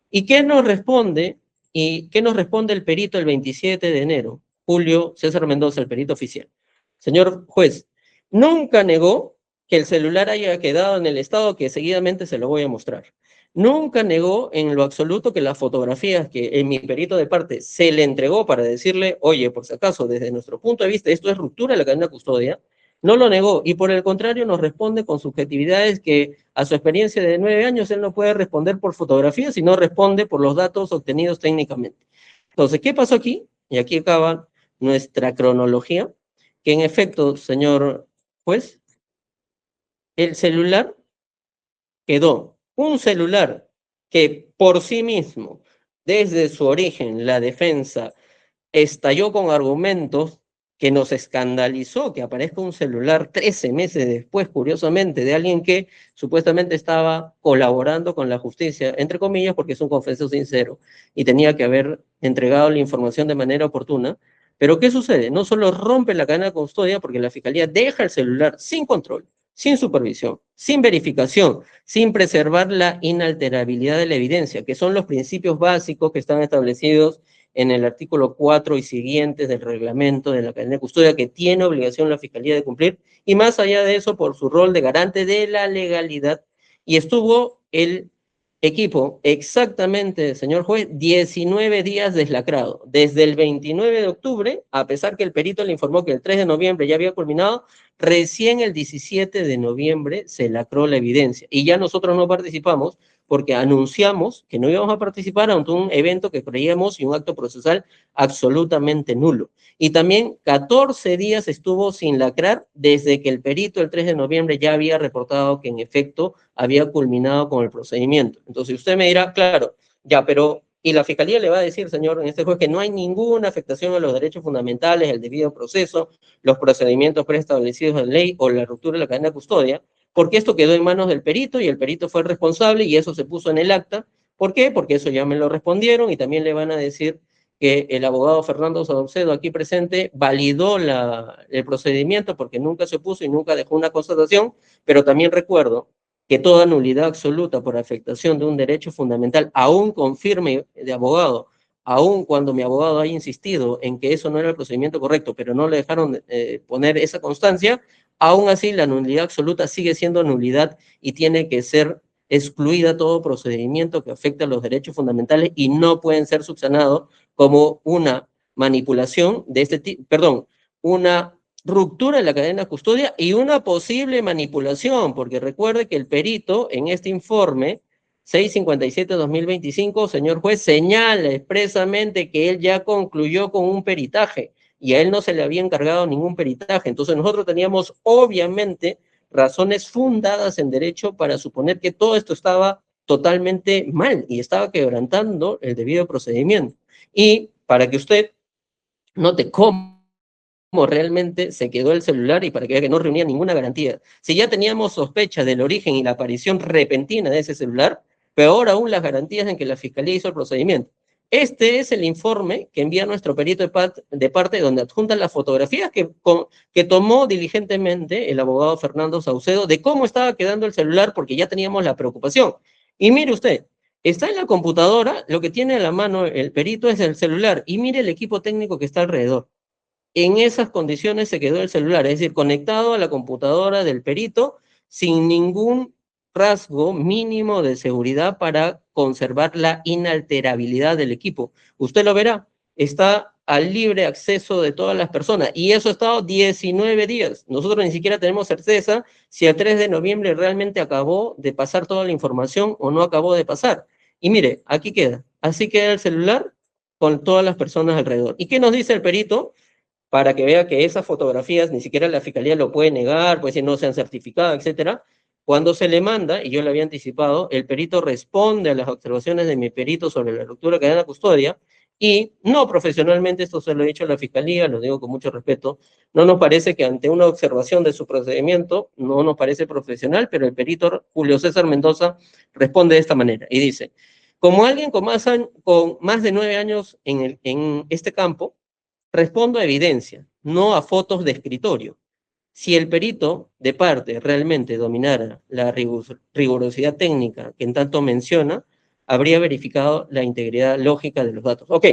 Speaker 4: ¿Y qué nos responde? ¿Y qué nos responde el perito el 27 de enero? Julio César Mendoza, el perito oficial. Señor juez, nunca negó que el celular haya quedado en el estado que seguidamente se lo voy a mostrar. Nunca negó en lo absoluto que las fotografías que en mi perito de parte se le entregó para decirle, oye, por si acaso, desde nuestro punto de vista, esto es ruptura de la cadena custodia, no lo negó, y por el contrario nos responde con subjetividades que a su experiencia de 9 años él no puede responder por fotografías, sino responde por los datos obtenidos técnicamente. Entonces, ¿qué pasó aquí? Y aquí acaba nuestra cronología, que en efecto, señor juez, el celular quedó un celular que por sí mismo, desde su origen, la defensa estalló con argumentos que nos escandalizó que aparezca un celular 13 meses después, curiosamente, de alguien que supuestamente estaba colaborando con la justicia, entre comillas, porque es un confeso sincero y tenía que haber entregado la información de manera oportuna. Pero ¿qué sucede? No solo rompe la cadena de custodia porque la Fiscalía deja el celular sin control, sin supervisión, sin verificación, sin preservar la inalterabilidad de la evidencia, que son los principios básicos que están establecidos en el artículo 4 y siguientes del reglamento de la cadena de custodia que tiene obligación la Fiscalía de cumplir, y más allá de eso, por su rol de garante de la legalidad. Y estuvo el equipo, exactamente, señor juez, 19 días deslacrado. Desde el 29 de octubre, a pesar que el perito le informó que el 3 de noviembre ya había culminado, recién el 17 de noviembre se lacró la evidencia. Y ya nosotros no participamos porque anunciamos que no íbamos a participar ante un evento que creíamos y un acto procesal absolutamente nulo. Y también 14 días estuvo sin lacrar desde que el perito el 3 de noviembre ya había reportado que en efecto había culminado con el procedimiento. Entonces usted me dirá, claro, ya, pero, y la Fiscalía le va a decir, señor, en este juez, que no hay ninguna afectación a los derechos fundamentales, el debido proceso, los procedimientos preestablecidos en ley o la ruptura de la cadena de custodia, porque esto quedó en manos del perito y el perito fue el responsable y eso se puso en el acta. ¿Por qué? Porque eso ya me lo respondieron y también le van a decir que el abogado Fernando Saucedo aquí presente validó el procedimiento porque nunca se opuso y nunca dejó una constatación, pero también recuerdo que toda nulidad absoluta por afectación de un derecho fundamental, aún con firme de abogado, aún cuando mi abogado haya insistido en que eso no era el procedimiento correcto, pero no le dejaron poner esa constancia, aún así la nulidad absoluta sigue siendo nulidad y tiene que ser excluida todo procedimiento que afecte a los derechos fundamentales y no pueden ser subsanados como una manipulación de este tipo, perdón, una ruptura de la cadena de custodia y una posible manipulación, porque recuerde que el perito en este informe 657-2025, señor juez, señala expresamente que él ya concluyó con un peritaje y a él no se le había encargado ningún peritaje. Entonces nosotros teníamos obviamente razones fundadas en derecho para suponer que todo esto estaba totalmente mal y estaba quebrantando el debido procedimiento. Y para que usted note cómo realmente se quedó el celular y para que vea que no reunía ninguna garantía. Si ya teníamos sospecha del origen y la aparición repentina de ese celular, peor aún las garantías en que la Fiscalía hizo el procedimiento. Este es el informe que envía nuestro perito de parte donde adjuntan las fotografías que tomó diligentemente el abogado Fernando Saucedo de cómo estaba quedando el celular porque ya teníamos la preocupación. Y mire usted, está en la computadora, lo que tiene a la mano el perito es el celular y mire el equipo técnico que está alrededor. En esas condiciones se quedó el celular, es decir, conectado a la computadora del perito sin ningún rasgo mínimo de seguridad para conservar la inalterabilidad del equipo. Usted lo verá, está al libre acceso de todas las personas y eso ha estado 19 días. Nosotros ni siquiera tenemos certeza si el 3 de noviembre realmente acabó de pasar toda la información o no acabó de pasar. Y mire, aquí queda, así queda el celular con todas las personas alrededor. ¿Y qué nos dice el perito? Para que vea que esas fotografías ni siquiera la Fiscalía lo puede negar, puede decir no sean certificadas, etcétera. Cuando se le manda, y yo le había anticipado, el perito responde a las observaciones de mi perito sobre la ruptura de cadena de custodia, y no profesionalmente, esto se lo he dicho a la Fiscalía, lo digo con mucho respeto, no nos parece que ante una observación de su procedimiento, no nos parece profesional, pero el perito Julio César Mendoza responde de esta manera, y dice, como alguien con más de 9 años en este campo, respondo a evidencia, no a fotos de escritorio. Si el perito de parte realmente dominara la rigurosidad técnica que en tanto menciona, habría verificado la integridad lógica de los datos. Ok,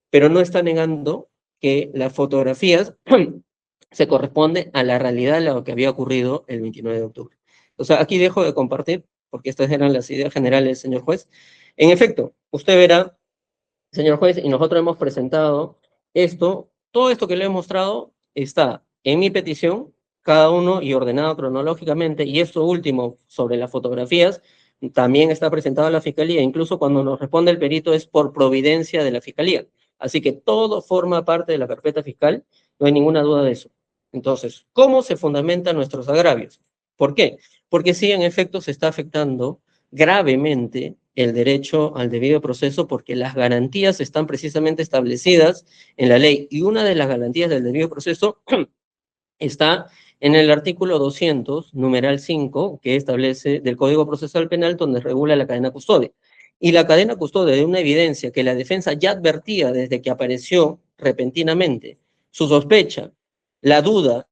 Speaker 4: pero no está negando que las fotografías se corresponden a la realidad de lo que había ocurrido el 29 de octubre. O sea, aquí dejo de compartir, porque estas eran las ideas generales, señor juez. En efecto, usted verá, señor juez, y nosotros hemos presentado todo esto que le he mostrado está en mi petición, cada uno y ordenado cronológicamente, y esto último sobre las fotografías también está presentado a la Fiscalía, incluso cuando nos responde el perito es por providencia de la Fiscalía. Así que todo forma parte de la carpeta fiscal, no hay ninguna duda de eso. Entonces, ¿cómo se fundamentan nuestros agravios? ¿Por qué? Porque sí, en efecto, se está afectando gravemente el derecho al debido proceso porque las garantías están precisamente establecidas en la ley y una de las garantías del debido proceso está en el artículo 200, numeral 5, que establece del Código Procesal Penal donde regula la cadena custodia. Y la cadena custodia de una evidencia que la defensa ya advertía desde que apareció repentinamente, su sospecha, la duda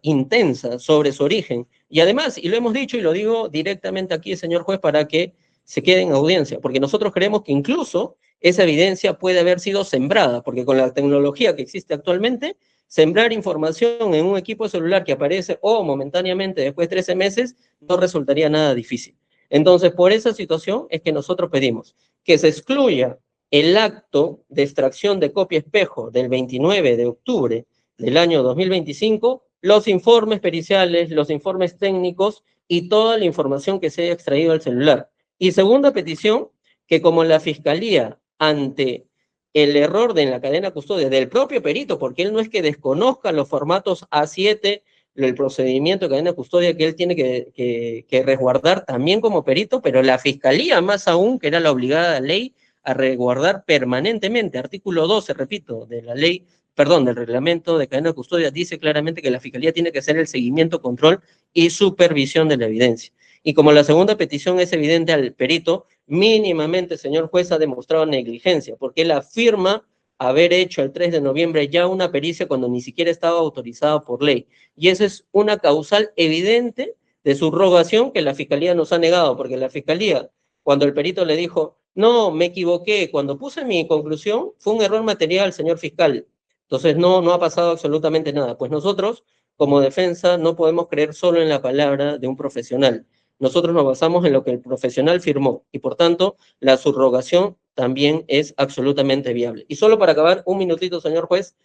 Speaker 4: intensa sobre su origen. Y además, y lo hemos dicho y lo digo directamente aquí, señor juez, para que se quede en audiencia, porque nosotros creemos que incluso esa evidencia puede haber sido sembrada, porque con la tecnología que existe actualmente, sembrar información en un equipo celular que aparece momentáneamente después de 13 meses no resultaría nada difícil. Entonces, por esa situación es que nosotros pedimos que se excluya el acto de extracción de copia espejo del 29 de octubre del año 2025, los informes periciales, los informes técnicos y toda la información que se haya extraído del celular. Y segunda petición, que como la Fiscalía, ante el error en la cadena de custodia del propio perito, porque él no es que desconozca los formatos A7, el procedimiento de cadena de custodia que él tiene que resguardar también como perito, pero la Fiscalía más aún, que era la obligada ley a resguardar permanentemente. Artículo 12, repito, de la ley, perdón, del reglamento de cadena de custodia dice claramente que la Fiscalía tiene que hacer el seguimiento, control y supervisión de la evidencia. Y como la segunda petición es evidente al perito, mínimamente, señor juez, ha demostrado negligencia, porque él afirma haber hecho el 3 de noviembre ya una pericia cuando ni siquiera estaba autorizado por ley. Y esa es una causal evidente de subrogación que la Fiscalía nos ha negado, porque la Fiscalía, cuando el perito le dijo, no, me equivoqué, cuando puse mi conclusión, fue un error material, señor fiscal. Entonces no ha pasado absolutamente nada. Pues nosotros, como defensa, no podemos creer solo en la palabra de un profesional. Nosotros nos basamos en lo que el profesional firmó y, por tanto, la subrogación también es absolutamente viable. Y solo para acabar, un minutito, señor juez,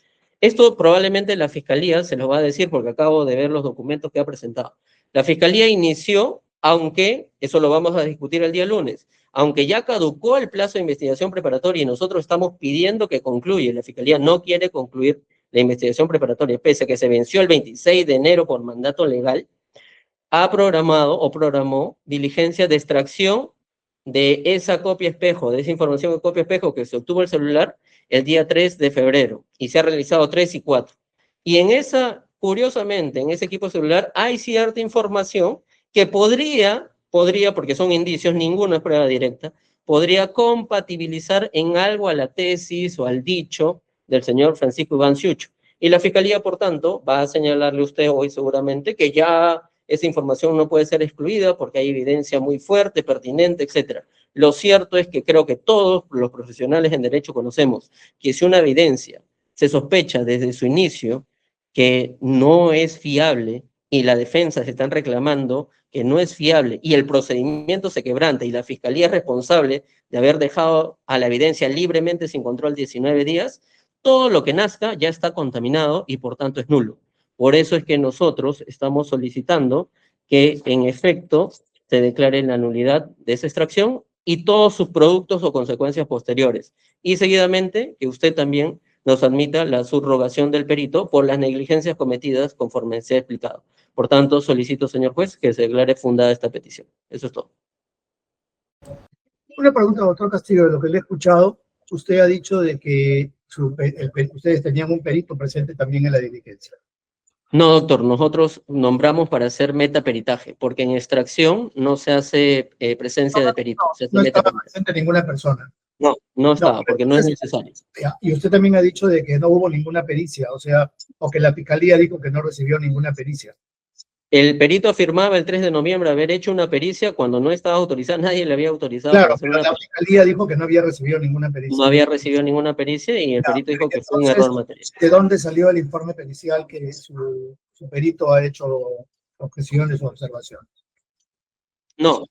Speaker 4: esto probablemente la Fiscalía se lo va a decir porque acabo de ver los documentos que ha presentado. La Fiscalía inició, aunque, eso lo vamos a discutir el día lunes, aunque ya caducó el plazo de investigación preparatoria y nosotros estamos pidiendo que concluya, la Fiscalía no quiere concluir la investigación preparatoria, pese a que se venció el 26 de enero por mandato legal, ha programado o programó diligencia de extracción de esa copia espejo, de esa información de copia espejo que se obtuvo el celular el día 3 de febrero y se ha realizado 3 y 4. Y en esa, curiosamente, en ese equipo celular hay cierta información que podría, porque son indicios, ninguna es prueba directa, podría compatibilizar en algo a la tesis o al dicho del señor Francisco Iván Ciucho. Y la Fiscalía, por tanto, va a señalarle a usted hoy seguramente que ya esa información no puede ser excluida porque hay evidencia muy fuerte, pertinente, etc. Lo cierto es que creo que todos los profesionales en derecho conocemos que si una evidencia se sospecha desde su inicio que no es fiable y la defensa se están reclamando que no es fiable y el procedimiento se quebranta y la Fiscalía es responsable de haber dejado a la evidencia libremente sin control 19 días, todo lo que nazca ya está contaminado y por tanto es nulo. Por eso es que nosotros estamos solicitando que en efecto se declare la nulidad de esa extracción y todos sus productos o consecuencias posteriores. Y seguidamente que usted también nos admita la subrogación del perito por las negligencias cometidas conforme se ha explicado. Por tanto, solicito, señor juez, que se declare fundada esta petición. Eso es todo.
Speaker 1: Una pregunta, doctor Castillo, de lo que le he escuchado, usted ha dicho de que ustedes tenían un perito presente también en la diligencia.
Speaker 4: No, doctor, nosotros nombramos para hacer metaperitaje, porque en extracción no se hace presencia de perito.
Speaker 1: No estaba presente ninguna persona.
Speaker 4: No estaba, porque no es necesario.
Speaker 1: Y usted también ha dicho de que no hubo ninguna pericia, o que la Fiscalía dijo que no recibió ninguna pericia.
Speaker 4: El perito afirmaba el 3 de noviembre haber hecho una pericia cuando no estaba autorizada, nadie le había autorizado.
Speaker 1: Claro, pero la Fiscalía dijo que no había recibido ninguna pericia.
Speaker 4: No había recibido ninguna pericia y el perito dijo que fue un error material.
Speaker 1: ¿De dónde salió el informe pericial que su perito ha hecho objeciones o observaciones?
Speaker 4: No.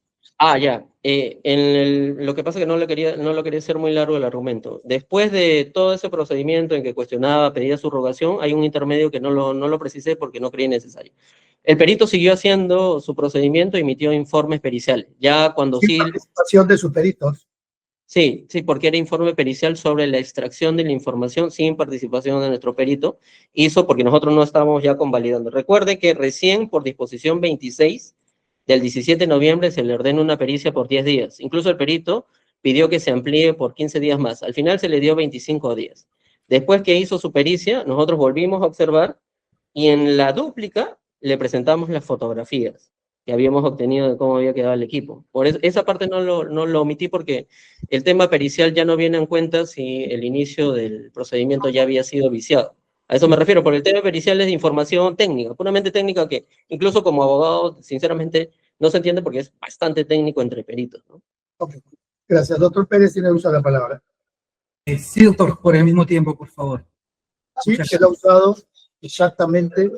Speaker 4: Ya. Lo que pasa es que no lo quería hacer muy largo el argumento. Después de todo ese procedimiento en que cuestionaba, pedía subrogación, hay un intermedio que no lo precisé porque no creí necesario. El perito siguió haciendo su procedimiento y emitió informes periciales. Ya cuando
Speaker 1: Sin participación de sus peritos.
Speaker 4: Sí, porque era informe pericial sobre la extracción de la información sin participación de nuestro perito. Hizo porque nosotros no estábamos ya convalidando. Recuerde que recién por disposición 26 del 17 de noviembre se le ordena una pericia por 10 días. Incluso el perito pidió que se amplíe por 15 días más. Al final se le dio 25 días. Después que hizo su pericia, nosotros volvimos a observar y en la dúplica le presentamos las fotografías que habíamos obtenido de cómo había quedado el equipo. Por eso, esa parte no lo omití porque el tema pericial ya no viene en cuenta si el inicio del procedimiento ya había sido viciado. A eso me refiero, porque el tema pericial es de información técnica, puramente técnica, que incluso como abogado, sinceramente, no se entiende porque es bastante técnico entre peritos, ¿no?
Speaker 1: Okay. Gracias. Doctor Pérez tiene uso de la palabra.
Speaker 2: Sí, doctor, por el mismo tiempo, por favor.
Speaker 1: Sí, él ha usado exactamente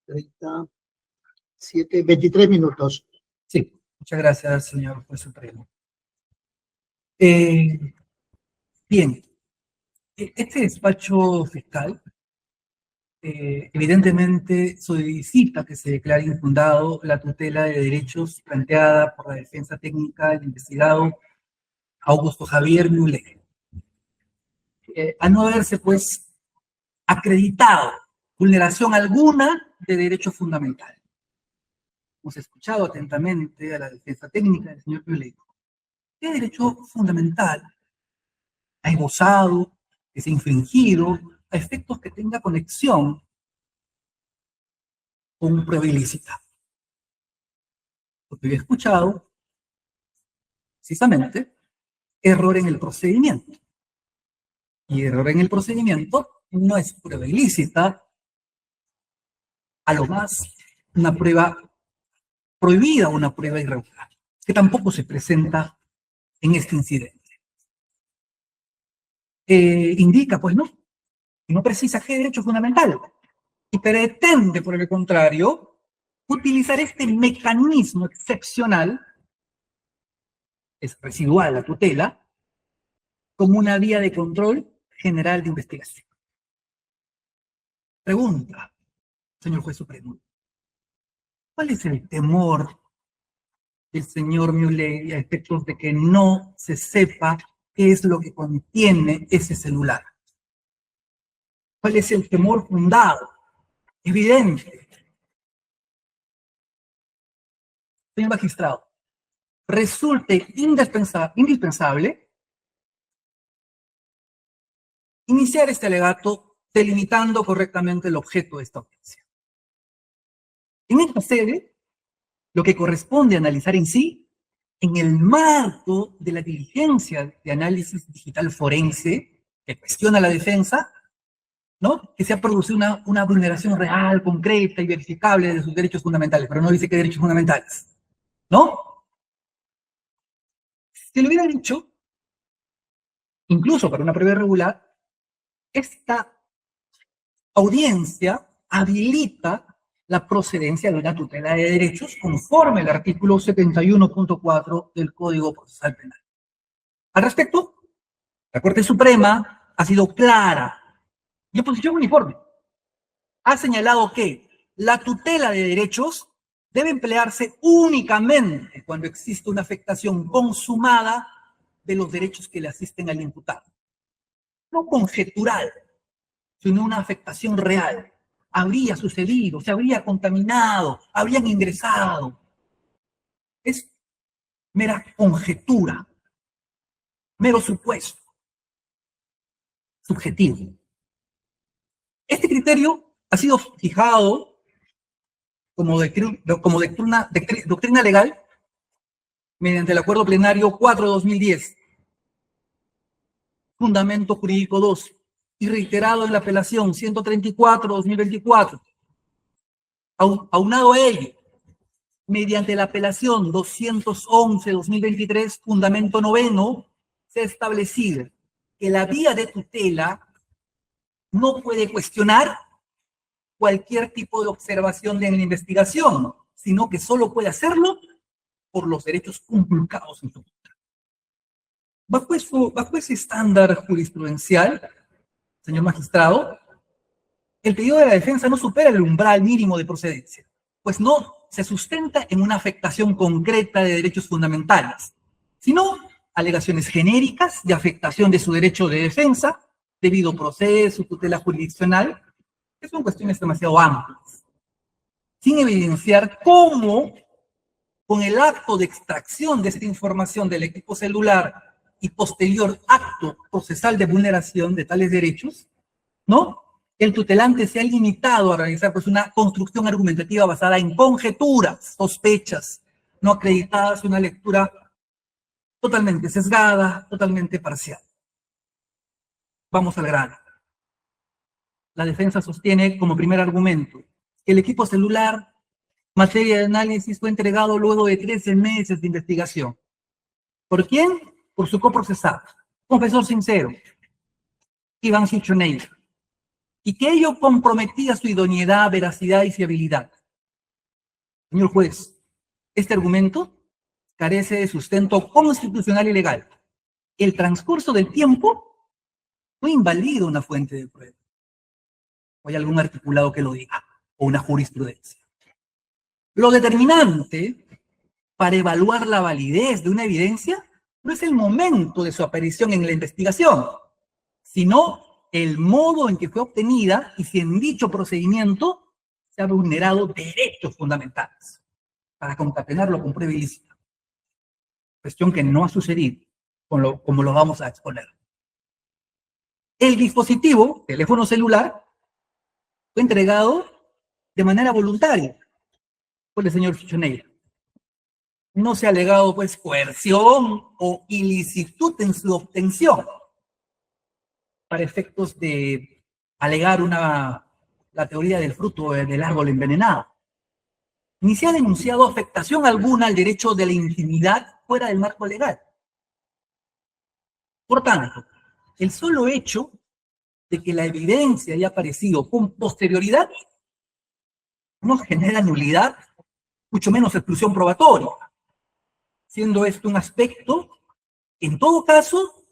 Speaker 1: 23 minutos.
Speaker 2: Sí, muchas gracias, señor juez supremo. Bien, este despacho fiscal evidentemente solicita que se declare infundado la tutela de derechos planteada por la defensa técnica del investigado Augusto Javier Muley. Al no haberse, pues, acreditado vulneración alguna de derecho fundamental. Hemos escuchado atentamente a la defensa técnica del señor Muley. ¿Qué derecho fundamental ha esbozado, que se ha infringido a efectos que tenga conexión con prueba ilícita? Lo que he escuchado, precisamente, error en el procedimiento. Y error en el procedimiento no es prueba ilícita, a lo más una prueba prohibida, una prueba irregular, que tampoco se presenta en este incidente. Indica, pues, no precisa qué derecho fundamental y pretende, por el contrario, utilizar este mecanismo excepcional, es residual la tutela, como una vía de control general de investigación. Pregunta, señor juez supremo, ¿cuál es el temor del señor Muley a efectos de que no se sepa qué es lo que contiene ese celular? ¿Cuál es el temor fundado, evidente? Señor magistrado, resulte indispensable iniciar este alegato delimitando correctamente el objeto de esta audiencia. En esta sede, lo que corresponde analizar en sí, en el marco de la diligencia de análisis digital forense que cuestiona la defensa, ¿no? Que se ha producido una vulneración real, concreta y verificable de sus derechos fundamentales, pero no dice qué derechos fundamentales, ¿no? Si lo hubiera dicho, incluso para una prueba irregular, esta audiencia habilita la procedencia de una tutela de derechos conforme al artículo 71.4 del Código Procesal Penal. Al respecto, la Corte Suprema ha sido clara y en posición uniforme. Ha señalado que la tutela de derechos debe emplearse únicamente cuando existe una afectación consumada de los derechos que le asisten al imputado. No conjetural, sino una afectación real. Habría sucedido, se habría contaminado, habrían ingresado. Es mera conjetura, mero supuesto, subjetivo. Este criterio ha sido fijado como doctrina legal mediante el Acuerdo Plenario 4/2010, Fundamento Jurídico 2, y reiterado en la apelación 134/2024. Aunado a ello, mediante la apelación 211/2023, Fundamento Noveno, se ha establecido que la vía de tutela no puede cuestionar cualquier tipo de observación de la investigación, sino que solo puede hacerlo por los derechos conculcados en su contra. Bajo ese estándar jurisprudencial, señor magistrado, el pedido de la defensa no supera el umbral mínimo de procedencia, pues no se sustenta en una afectación concreta de derechos fundamentales, sino alegaciones genéricas de afectación de su derecho de defensa, debido proceso, tutela jurisdiccional, que son cuestiones demasiado amplias, sin evidenciar cómo, con el acto de extracción de esta información del equipo celular y posterior acto procesal de vulneración de tales derechos, ¿no?, el tutelante se ha limitado a realizar, pues, una construcción argumentativa basada en conjeturas, sospechas, no acreditadas, una lectura totalmente sesgada, totalmente parcial. Vamos al grano. La defensa sostiene como primer argumento que el equipo celular, materia de análisis, fue entregado luego de 13 meses de investigación. ¿Por quién? Por su coprocesado. Confesor sincero. Iván Cichoneiva, y que ello comprometía su idoneidad, veracidad y fiabilidad. Señor juez, este argumento carece de sustento constitucional y legal. El transcurso del tiempo no invalida una fuente de prueba. ¿O hay algún articulado que lo diga? O una jurisprudencia. Lo determinante para evaluar la validez de una evidencia no es el momento de su aparición en la investigación, sino el modo en que fue obtenida y si en dicho procedimiento se ha vulnerado derechos fundamentales para concatenarlo con prueba ilícita. Cuestión que no ha sucedido, como lo vamos a exponer. El dispositivo, teléfono celular, fue entregado de manera voluntaria por el señor Cichoneiva. No se ha alegado, pues, coerción o ilicitud en su obtención para efectos de alegar la teoría del fruto del árbol envenenado. Ni se ha denunciado afectación alguna al derecho de la intimidad fuera del marco legal. Por tanto, el solo hecho de que la evidencia haya aparecido con posterioridad no genera nulidad, mucho menos exclusión probatoria, siendo esto un aspecto que en todo caso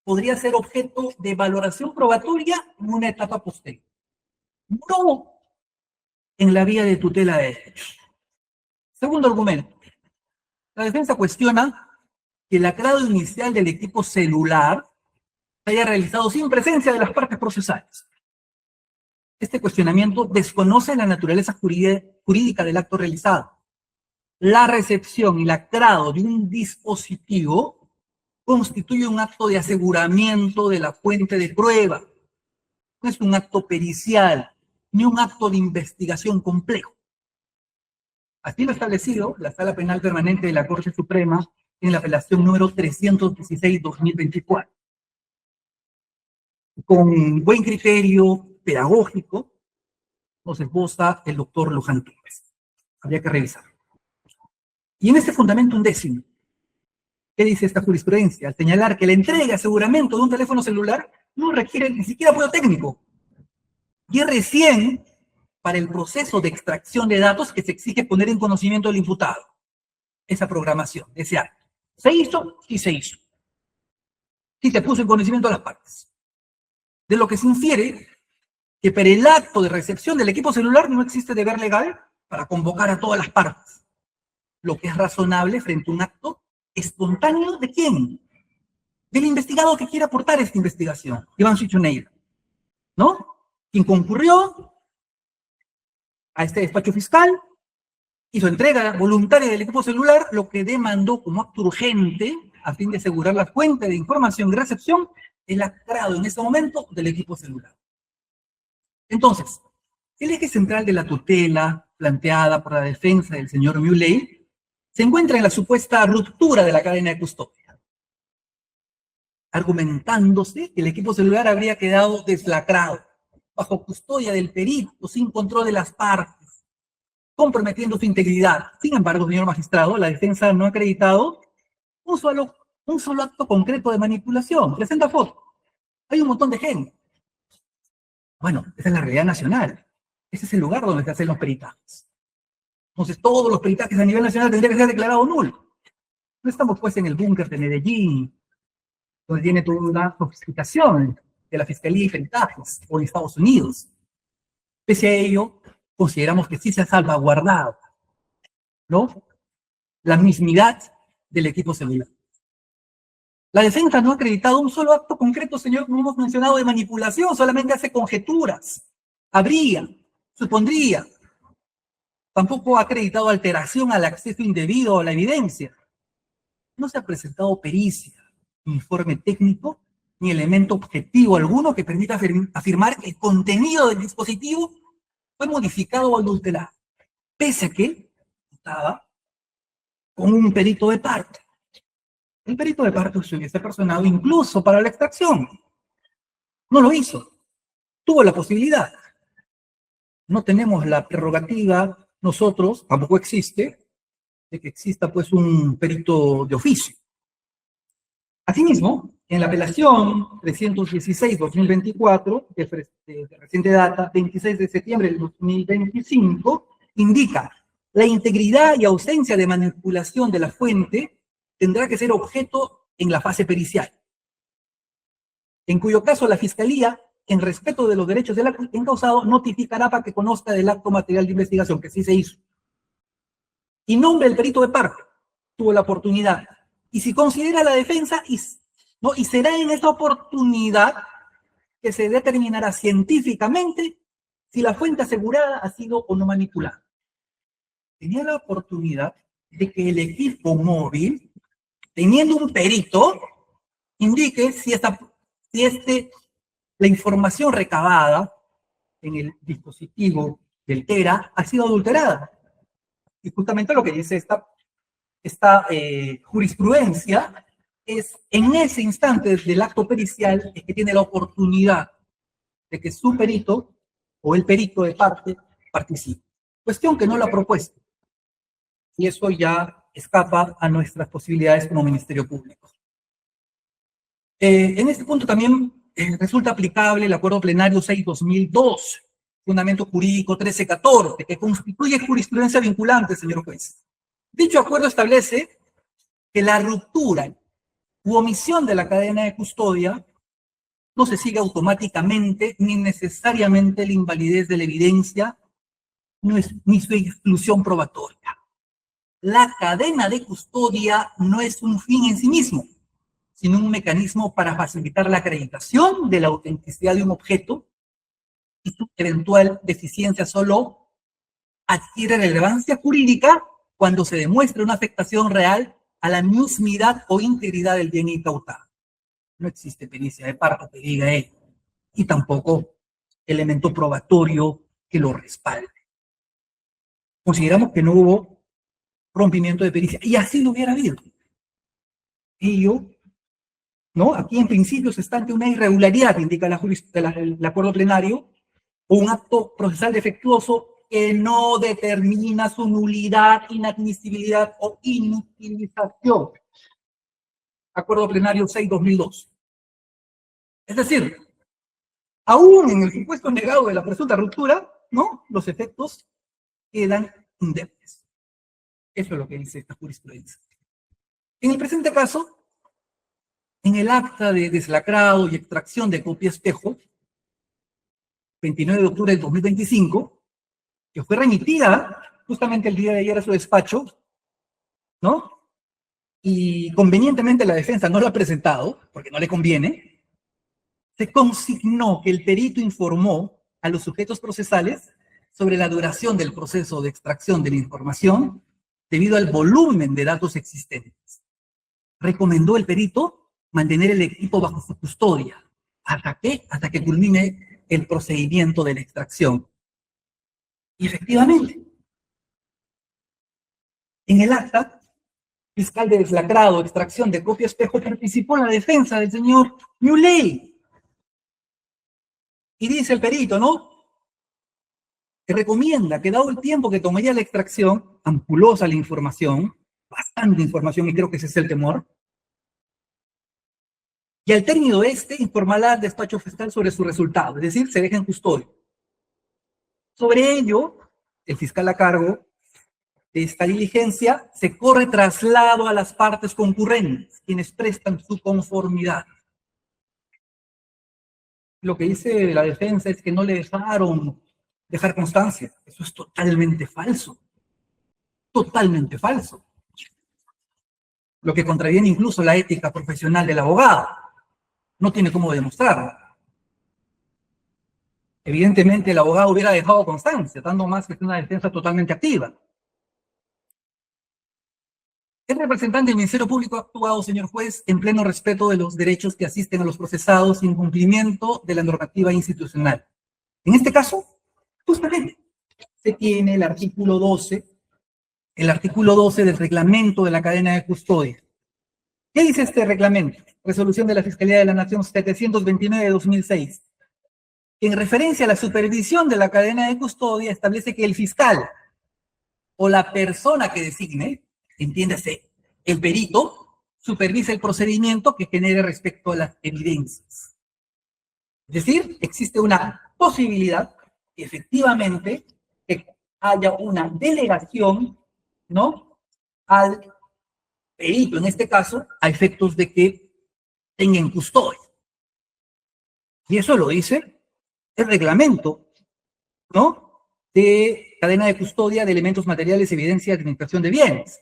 Speaker 2: podría ser objeto de valoración probatoria en una etapa posterior, no en la vía de tutela de derechos. Segundo argumento, la defensa cuestiona que el aclaro inicial del equipo celular se haya realizado sin presencia de las partes procesales. Este cuestionamiento desconoce la naturaleza jurídica del acto realizado. La recepción y el aclaro de un dispositivo constituye un acto de aseguramiento de la fuente de prueba. No es un acto pericial, ni un acto de investigación complejo. Así lo ha establecido la Sala Penal Permanente de la Corte Suprema en la apelación número 316-2024. Con buen criterio pedagógico, nos esboza el doctor Luján Tumbes. Habría que revisar. Y en este fundamento undécimo, ¿qué dice esta jurisprudencia? Al señalar que la entrega y aseguramiento de un teléfono celular no requiere ni siquiera apoyo técnico. Y es recién para el proceso de extracción de datos que se exige poner en conocimiento del imputado esa programación, ese acto. ¿Se hizo? Sí se hizo. Sí se puso en conocimiento de las partes. De lo que se infiere que para el acto de recepción del equipo celular no existe deber legal para convocar a todas las partes. Lo que es razonable frente a un acto espontáneo ¿de quién? Del investigado que quiere aportar esta investigación, Iván Cichoneiva, ¿no? Quien concurrió a este despacho fiscal, hizo entrega voluntaria del equipo celular, lo que demandó como acto urgente, a fin de asegurar la fuente de información y recepción, el aclaro en ese momento del equipo celular. Entonces, el eje central de la tutela planteada por la defensa del señor Muley se encuentra en la supuesta ruptura de la cadena de custodia, argumentándose que el equipo celular habría quedado deslacrado, bajo custodia del perito, sin control de las partes, comprometiendo su integridad. Sin embargo, señor magistrado, la defensa no ha acreditado un solo acto concreto de manipulación. Presenta foto. Hay un montón de gente. Bueno, esa es la realidad nacional. Ese es el lugar donde se hacen los peritajes. Entonces, todos los peritajes a nivel nacional tendrían que ser declarados nulo. No estamos pues en el búnker de Medellín, donde tiene toda una sofisticación de la Fiscalía y Peritajes, o en Estados Unidos. Pese a ello, consideramos que sí se ha salvaguardado, ¿no?, la mismidad del equipo celular. La defensa no ha acreditado un solo acto concreto, señor, como hemos mencionado, de manipulación, solamente hace conjeturas, habría, supondría. Tampoco ha acreditado alteración al acceso indebido a la evidencia. No se ha presentado pericia, informe técnico, ni elemento objetivo alguno que permita afirmar que el contenido del dispositivo fue modificado o adulterado, pese a que estaba con un perito de parte. El perito de parte se hubiese personado incluso para la extracción. No lo hizo. Tuvo la posibilidad. No tenemos la prerrogativa nosotros, tampoco existe, de que exista pues un perito de oficio. Asimismo, En la apelación 316-2024, de reciente data, 26 de septiembre del 2025, indica: la integridad y ausencia de manipulación de la fuente tendrá que ser objeto en la fase pericial, en cuyo caso la Fiscalía, en respeto de los derechos del encausado, notificará para que conozca del acto material de investigación, que sí se hizo, y nombre el perito de parte, tuvo la oportunidad, y si considera la defensa, y será en esa oportunidad que se determinará científicamente si la fuente asegurada ha sido o no manipulada. Tenía la oportunidad de que el equipo móvil, teniendo un perito, indique si la información recabada en el dispositivo del TERA ha sido adulterada. Y justamente lo que dice esta jurisprudencia es: en ese instante del acto pericial es que tiene la oportunidad de que su perito o el perito de parte participe. Cuestión que no la ha propuesto. Y eso ya escapa a nuestras posibilidades como Ministerio Público. En este punto también resulta aplicable el Acuerdo Plenario 6-2002, Fundamento Jurídico 1314, que constituye jurisprudencia vinculante, señor juez. Dicho acuerdo establece que la ruptura u omisión de la cadena de custodia no se sigue automáticamente ni necesariamente la invalidez de la evidencia ni su exclusión probatoria. La cadena de custodia no es un fin en sí mismo, sino un mecanismo para facilitar la acreditación de la autenticidad de un objeto, y su eventual deficiencia solo adquiere relevancia jurídica cuando se demuestra una afectación real a la mismidad o integridad del bien incautado. No existe pericia de parte que diga ello, y tampoco elemento probatorio que lo respalde. Consideramos que no hubo rompimiento de pericia, y así lo hubiera habido. Ello, ¿no? Aquí en principio se está ante una irregularidad, indica el acuerdo plenario, o un acto procesal defectuoso que no determina su nulidad, inadmisibilidad o inutilización. Acuerdo plenario 6-2002. Es decir, aún en el supuesto negado de la presunta ruptura, ¿no?, los efectos quedan indemnes. Eso es lo que dice esta jurisprudencia. En el presente caso, en el acta de deslacrado y extracción de copia espejo, 29 de octubre del 2025, que fue remitida justamente el día de ayer a su despacho, ¿no? Y convenientemente la defensa no lo ha presentado, porque no le conviene, se consignó que el perito informó a los sujetos procesales sobre la duración del proceso de extracción de la información debido al volumen de datos existentes. Recomendó el perito mantener el equipo bajo su custodia. ¿Hasta qué? Hasta que culmine el procedimiento de la extracción. Y efectivamente, en el acta, fiscal de deslacrado, extracción de copia espejo, participó en la defensa del señor Muley. Y dice el perito, ¿no?, que recomienda que, dado el tiempo que tomaría la extracción, ampulosa la información, bastante información, y creo que ese es el temor, y al término de informará al despacho fiscal sobre su resultado, es decir, se deja en custodia. Sobre ello, el fiscal a cargo de esta diligencia se corre traslado a las partes concurrentes, quienes prestan su conformidad. Lo que dice la defensa es que no le dejaron dejar constancia. Eso es totalmente falso. Totalmente falso. Lo que contraviene incluso la ética profesional del abogado. No tiene cómo demostrarlo. Evidentemente el abogado hubiera dejado constancia, dando más que una defensa totalmente activa. El representante del Ministerio Público ha actuado, señor juez, en pleno respeto de los derechos que asisten a los procesados sin cumplimiento de la normativa institucional. En este caso, justamente, se tiene el artículo 12 del reglamento de la cadena de custodia. ¿Qué dice este reglamento? Resolución de la Fiscalía de la Nación 729 de 2006. En referencia a la supervisión de la cadena de custodia, establece que el fiscal o la persona que designe, entiéndase, el perito, supervisa el procedimiento que genere respecto a las evidencias. Es decir, existe una posibilidad, efectivamente, que haya una delegación, ¿no?, al perito, en este caso, a efectos de que tenga en custodia. Y eso lo dice el reglamento, ¿no?, de cadena de custodia de elementos materiales, evidencia de administración de bienes.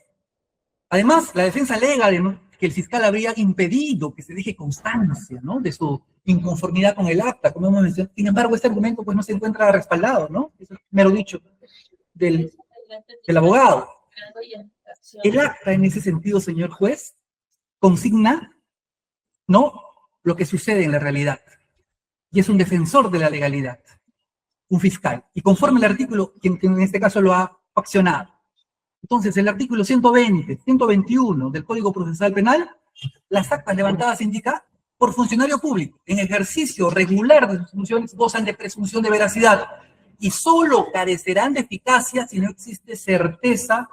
Speaker 2: Además, la defensa alega que el fiscal habría impedido que se deje constancia, ¿no?, de su inconformidad con el acta, como hemos mencionado. Sin embargo, este argumento pues no se encuentra respaldado, ¿no? Es el mero dicho del abogado. El acta, en ese sentido, señor juez, consigna, ¿no?, lo que sucede en la realidad. Y es un defensor de la legalidad, un fiscal. Y conforme el artículo, que en este caso lo ha accionado. Entonces, el artículo 120, 121 del Código Procesal Penal, las actas levantadas indica por funcionario público, en ejercicio regular de sus funciones, gozan de presunción de veracidad y solo carecerán de eficacia si no existe certeza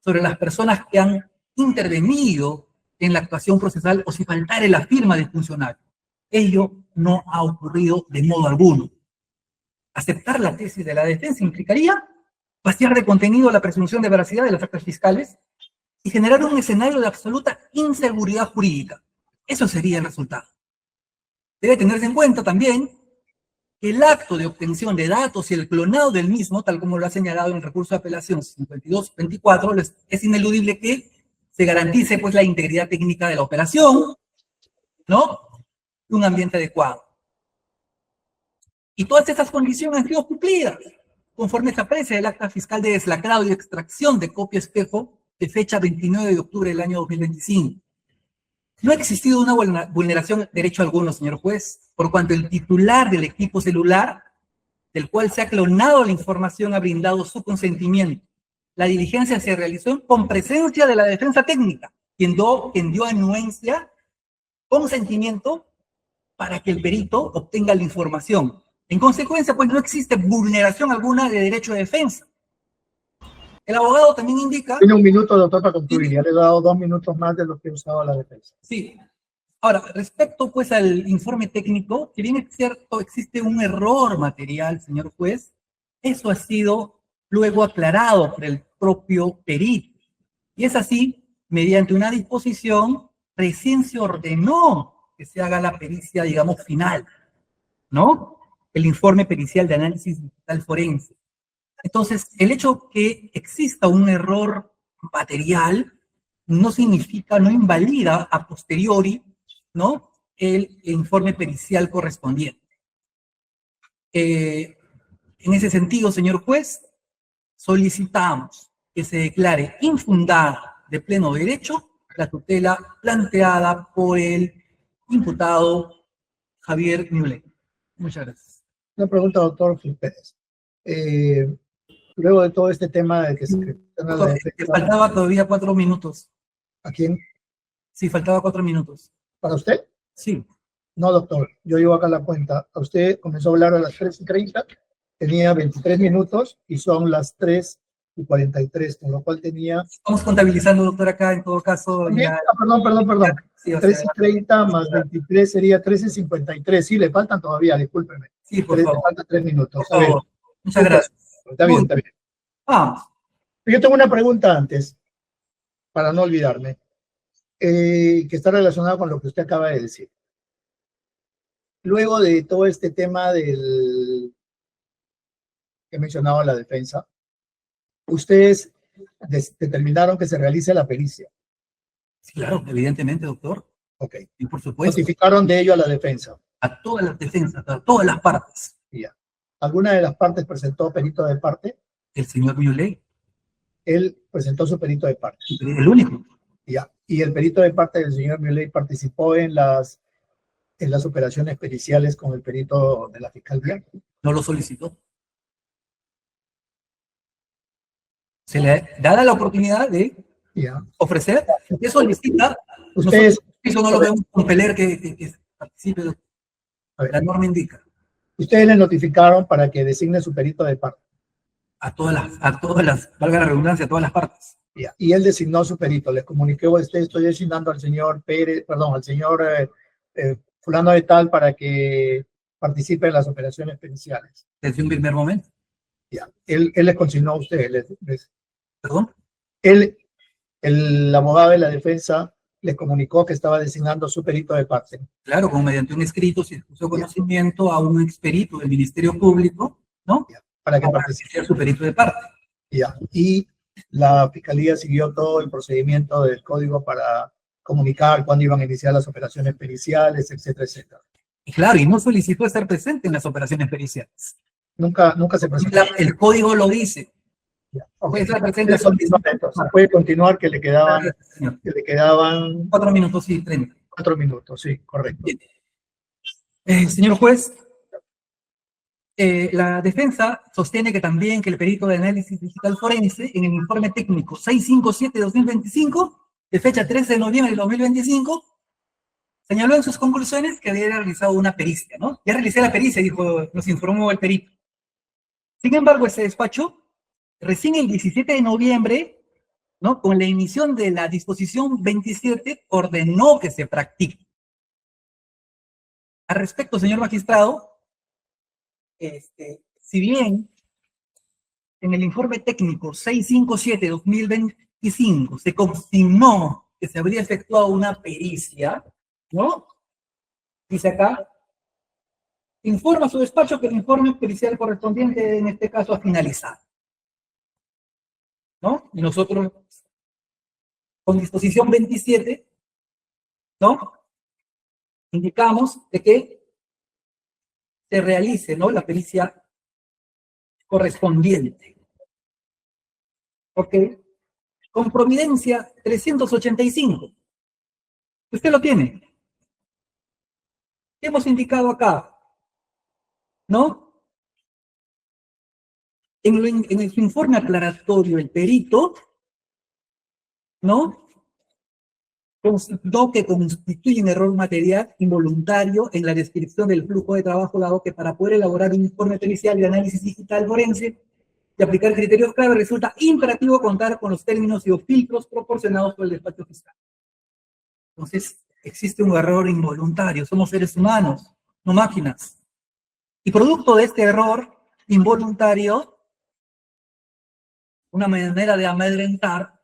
Speaker 2: sobre las personas que han intervenido en la actuación procesal o si faltare la firma del funcionario. Ello no ha ocurrido de modo alguno. Aceptar la tesis de la defensa implicaría vaciar de contenido la presunción de veracidad de las actas fiscales y generar un escenario de absoluta inseguridad jurídica. Eso sería el resultado. Debe tenerse en cuenta también que el acto de obtención de datos y el clonado del mismo, tal como lo ha señalado en el recurso de apelación 52-24, es ineludible que se garantice pues la integridad técnica de la operación, ¿no?, y un ambiente adecuado. Y todas estas condiciones han sido cumplidas, conforme se aprecia el acta fiscal de deslacrado y extracción de copia espejo de fecha 29 de octubre del año 2025. No ha existido una vulneración de derecho alguno, señor juez, por cuanto el titular del equipo celular, del cual se ha clonado la información, ha brindado su consentimiento. La diligencia se realizó con presencia de la defensa técnica, quien dio anuencia, consentimiento, para que el perito obtenga la información. En consecuencia, pues no existe vulneración alguna de derecho de defensa. El abogado también indica...
Speaker 1: Tiene un minuto, doctor, para concluir. Ya le he dado 2 minutos más de lo que ha usado la defensa.
Speaker 2: Sí. Ahora, respecto pues al informe técnico, si bien es cierto, existe un error material, señor juez, eso ha sido luego aclarado por el propio perito. Y es así, mediante una disposición, recién se ordenó que se haga la pericia, digamos, final, ¿no?, el informe pericial de análisis digital forense. Entonces, el hecho que exista un error material no significa, no invalida a posteriori, ¿no?, el informe pericial correspondiente. En ese sentido, señor juez, solicitamos que se declare infundada de pleno derecho la tutela planteada por el imputado Javier Muley. Muchas gracias.
Speaker 1: Una pregunta, doctor Gil Pérez. Luego de todo este tema de que se...
Speaker 2: Faltaba todavía 4 minutos.
Speaker 1: ¿A quién?
Speaker 2: Sí, faltaba 4 minutos.
Speaker 1: ¿Para usted?
Speaker 2: Sí.
Speaker 1: No, doctor, yo llevo acá la cuenta. A usted comenzó a hablar a las 3:30, tenía 23 minutos y son las 3:43, con lo cual tenía...
Speaker 2: Estamos contabilizando, doctor, acá en todo caso. Ya...
Speaker 1: Perdón.
Speaker 2: Sí,
Speaker 1: 3:30 más 23 sería 13:53. Sí, le faltan todavía, discúlpeme.
Speaker 2: Sí, por favor.
Speaker 1: Le faltan 3 minutos.
Speaker 2: Por favor. Muchas gracias.
Speaker 1: Está bien, está bien.
Speaker 2: Vamos.
Speaker 1: Yo tengo una pregunta antes, para no olvidarme, que está relacionada con lo que usted acaba de decir. Luego de todo este tema del que he mencionado la defensa, ustedes determinaron que se realice la pericia.
Speaker 2: Sí, claro, evidentemente, doctor.
Speaker 1: Ok.
Speaker 2: Y por supuesto.
Speaker 1: Notificaron de ello a la defensa.
Speaker 2: A todas las defensas, a todas las partes.
Speaker 1: Ya. ¿Alguna de las partes presentó perito de parte?
Speaker 2: El señor Muley.
Speaker 1: Él presentó su perito de parte.
Speaker 2: El único.
Speaker 1: Ya. ¿Y el perito de parte del señor Muley participó en las operaciones periciales con el perito de la fiscalía?
Speaker 2: No lo solicitó. Se le da la oportunidad de ofrecer. ¿Qué solicita?
Speaker 1: Ustedes...
Speaker 2: Eso no lo vemos compeler que participe. La norma indica.
Speaker 1: Ustedes le notificaron para que designe su perito de parte.
Speaker 2: A todas las, valga la redundancia, a todas las partes.
Speaker 1: Ya, y él designó a su perito, les comunicó, estoy designando al señor Pérez, perdón, al señor fulano de tal para que participe en las operaciones periciales.
Speaker 2: Desde un primer momento.
Speaker 1: Ya, él les consignó a ustedes,
Speaker 2: ¿Perdón?
Speaker 1: el abogado de la defensa les comunicó que estaba designando a su perito de parte.
Speaker 2: Claro, como mediante un escrito se puso conocimiento a un experito del Ministerio Público, ¿no?
Speaker 1: Ya, para que
Speaker 2: Para
Speaker 1: participe.
Speaker 2: ser su perito de parte.
Speaker 1: Ya, y la fiscalía siguió todo el procedimiento del código para comunicar cuándo iban a iniciar las operaciones periciales, etcétera, etcétera.
Speaker 2: Y claro, y no solicitó estar presente en las operaciones periciales.
Speaker 1: Nunca se presentó.
Speaker 2: El código lo dice.
Speaker 1: Ya,
Speaker 2: Puede
Speaker 1: ok.
Speaker 2: estar presente.
Speaker 1: Puede continuar que le quedaban,
Speaker 2: Gracias, señor.
Speaker 1: 4
Speaker 2: minutos y 30.
Speaker 1: 4 minutos, sí, correcto.
Speaker 2: Señor juez, la defensa sostiene que también que el perito de análisis digital forense en el informe técnico 657-2025, de fecha 13 de noviembre de 2025, señaló en sus conclusiones que había realizado una pericia, ¿no? Ya realicé la pericia, dijo, nos informó el perito. Sin embargo, ese despacho, recién el 17 de noviembre, ¿no? Con la emisión de la disposición 27, ordenó que se practique. Al respecto, señor magistrado, si bien en el informe técnico 657-2025 se consignó que se habría efectuado una pericia, ¿no? Dice acá, informa a su despacho que el informe pericial correspondiente en este caso ha finalizado, ¿no? Y nosotros, con disposición 27, ¿no? Indicamos de que se realice, ¿no? La pericia correspondiente. ¿Ok? Con providencia 385. Usted lo tiene. ¿Qué hemos indicado acá? ¿No? En su informe aclaratorio, el perito, ¿no? Constató que constituye un error material involuntario en la descripción del flujo de trabajo, dado que para poder elaborar un informe pericial de análisis digital forense y aplicar criterios clave resulta imperativo contar con los términos y o filtros proporcionados por el despacho fiscal. Entonces, existe un error involuntario. Somos seres humanos, no máquinas. Y producto de este error involuntario, una manera de amedrentar,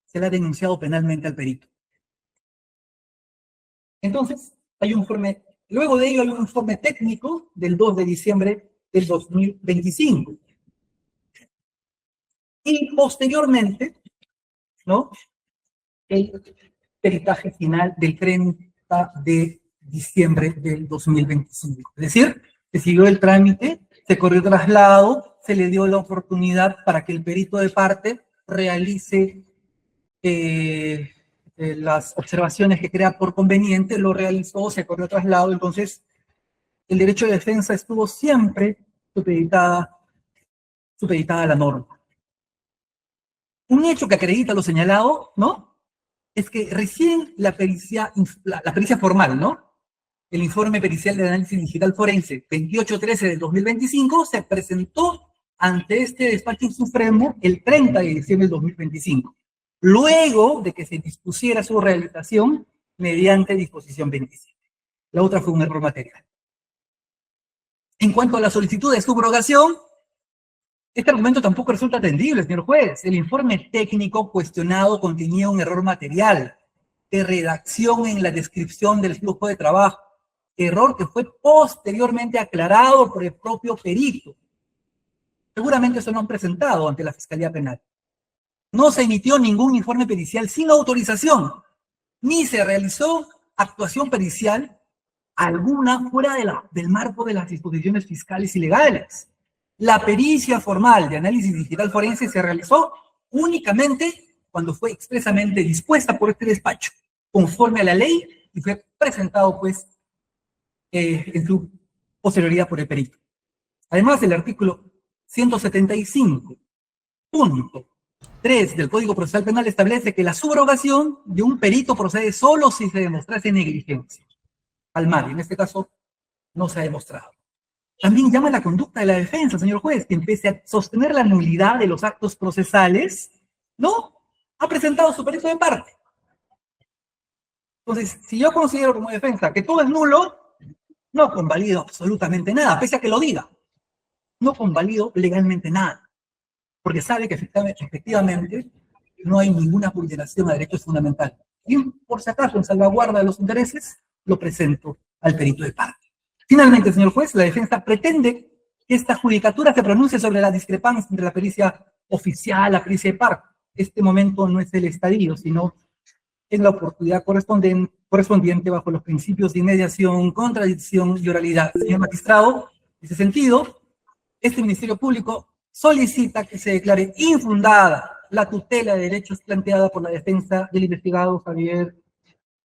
Speaker 2: se le ha denunciado penalmente al perito. Entonces, hay un informe, luego de ello hay un informe técnico del 2 de diciembre del 2025. Y posteriormente, ¿no? El peritaje final del 30 de diciembre del 2025. Es decir, se siguió el trámite, se corrió traslado, se le dio la oportunidad para que el perito de parte realice las observaciones que crea por conveniente, lo realizó, se corrió traslado. Entonces, el derecho de defensa estuvo siempre supeditada a la norma. Un hecho que acredita lo señalado, ¿no? Es que recién la pericia formal, ¿no? El informe pericial de análisis digital forense 2813 del 2025 se presentó ante este despacho supremo el 30 de diciembre del 2025, luego de que se dispusiera su realización mediante disposición 27. La otra fue un error material. En cuanto a la solicitud de subrogación, este argumento tampoco resulta atendible, señor juez. El informe técnico cuestionado contenía un error material de redacción en la descripción del flujo de trabajo, error que fue posteriormente aclarado por el propio perito. Seguramente eso no han presentado ante la Fiscalía Penal. No se emitió ningún informe pericial sin autorización, ni se realizó actuación pericial alguna fuera del marco de las disposiciones fiscales y legales. La pericia formal de análisis digital forense se realizó únicamente cuando fue expresamente dispuesta por este despacho, conforme a la ley, y fue presentado, pues, en su posterioridad por el perito. Además, el artículo 175.3 del Código Procesal Penal establece que la subrogación de un perito procede solo si se demostrase negligencia. Al mal, en este caso, no se ha demostrado. También llama la conducta de la defensa, señor juez, que pese a sostener la nulidad de los actos procesales, ¿no? ha presentado su perito de parte. Entonces, si yo considero como defensa que todo es nulo, no convalido absolutamente nada, pese a que lo diga. No convalido legalmente nada, porque sabe que efectivamente no hay ninguna vulneración a derechos fundamentales. Y por si acaso, en salvaguarda de los intereses, lo presento al perito de parte. Finalmente, señor juez, la defensa pretende que esta judicatura se pronuncie sobre la discrepancia entre la pericia oficial, la pericia de parte. Este momento no es el estadio, sino es la oportunidad correspondiente bajo los principios de inmediación, contradicción y oralidad. Señor magistrado, en ese sentido, este Ministerio Público solicita que se declare infundada la tutela de derechos planteada por la defensa del investigado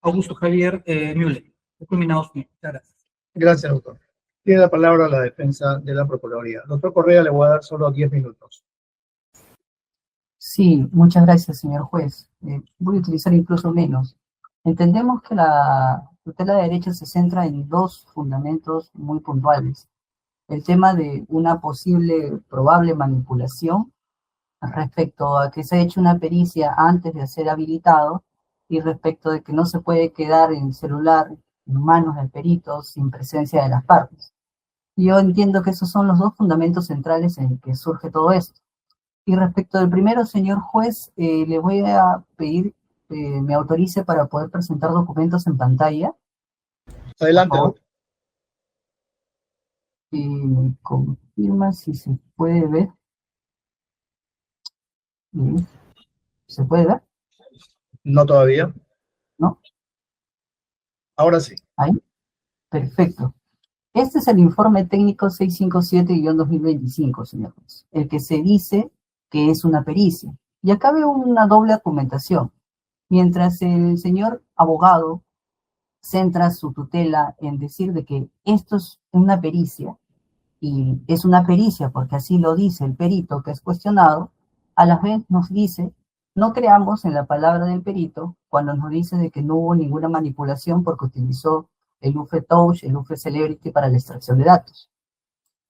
Speaker 2: Augusto Javier Müller. He culminado, señor. Muchas gracias.
Speaker 1: Gracias, doctor. Tiene la palabra la defensa de la Procuraduría. Doctor Correa, le voy a dar solo 10 minutos.
Speaker 5: Sí, muchas gracias, señor juez. Voy a utilizar incluso menos. Entendemos que la tutela de derechos se centra en dos fundamentos muy puntuales. El tema de una posible, probable manipulación respecto a que se ha hecho una pericia antes de ser habilitado y respecto de que no se puede quedar en celular en manos del perito sin presencia de las partes. Yo entiendo que esos son los dos fundamentos centrales en que surge todo esto. Y respecto del primero, señor juez, le voy a pedir me autorice para poder presentar documentos en pantalla.
Speaker 1: Adelante, doctor.
Speaker 5: Me confirma si se puede ver. ¿Se puede ver?
Speaker 1: No todavía.
Speaker 5: ¿No?
Speaker 1: Ahora sí.
Speaker 5: Ahí. Perfecto. Este es el informe técnico 657-2025, señor juez, el que se dice que es una pericia. Y acá veo una doble argumentación. Mientras el señor abogado centra su tutela en decir de que esto es una pericia, y es una pericia porque así lo dice el perito que es cuestionado, a la vez nos dice, no creamos en la palabra del perito cuando nos dice de que no hubo ninguna manipulación porque utilizó el UFE Touch, el UFE Celebrity para la extracción de datos.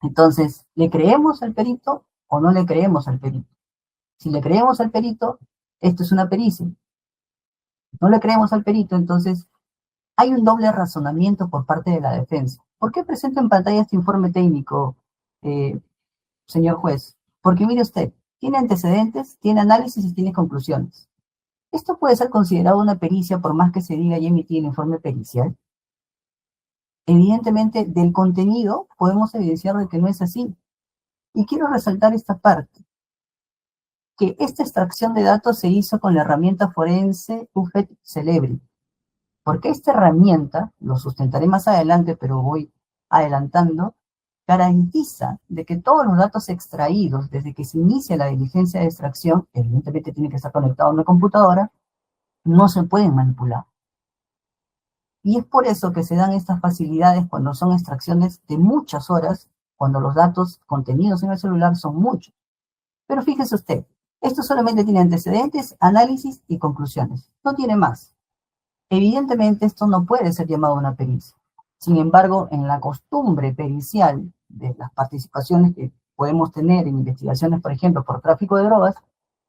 Speaker 5: Entonces, ¿le creemos al perito o no le creemos al perito? Si le creemos al perito, esto es una pericia. No le creemos al perito, entonces hay un doble razonamiento por parte de la defensa. ¿Por qué presento en pantalla este informe técnico, señor juez? Porque mire usted, tiene antecedentes, tiene análisis y tiene conclusiones. ¿Esto puede ser considerado una pericia por más que se diga y emití el informe pericial? Evidentemente, del contenido podemos evidenciar de que no es así. Y quiero resaltar esta parte, que esta extracción de datos se hizo con la herramienta forense UFE Celebrity. Porque esta herramienta, lo sustentaré más adelante, pero voy adelantando, garantiza de que todos los datos extraídos desde que se inicia la diligencia de extracción, evidentemente tiene que estar conectado a una computadora, no se pueden manipular. Y es por eso que se dan estas facilidades cuando son extracciones de muchas horas, cuando los datos contenidos en el celular son muchos. Pero fíjese usted, esto solamente tiene antecedentes, análisis y conclusiones. No tiene más. Evidentemente esto no puede ser llamado una pericia. Sin embargo, en la costumbre pericial de las participaciones que podemos tener en investigaciones, por ejemplo, por tráfico de drogas,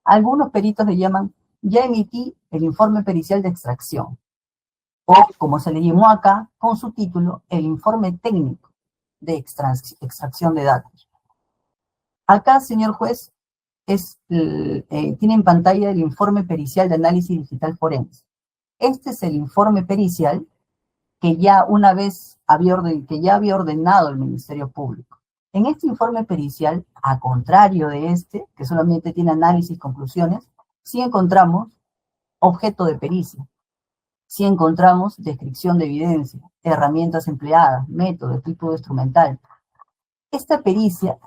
Speaker 5: algunos peritos le llaman, ya emití el informe pericial de extracción. O, como se le llamó acá, con su título, el informe técnico de extracción de datos. Acá, señor juez, tiene en pantalla el informe pericial de análisis digital forense. Este es el informe pericial que ya una vez había ordenado el Ministerio Público. En este informe pericial, a contrario de este, que solamente tiene análisis y conclusiones, sí encontramos objeto de pericia, sí encontramos descripción de evidencia, herramientas empleadas, método, tipo instrumental. Esta pericia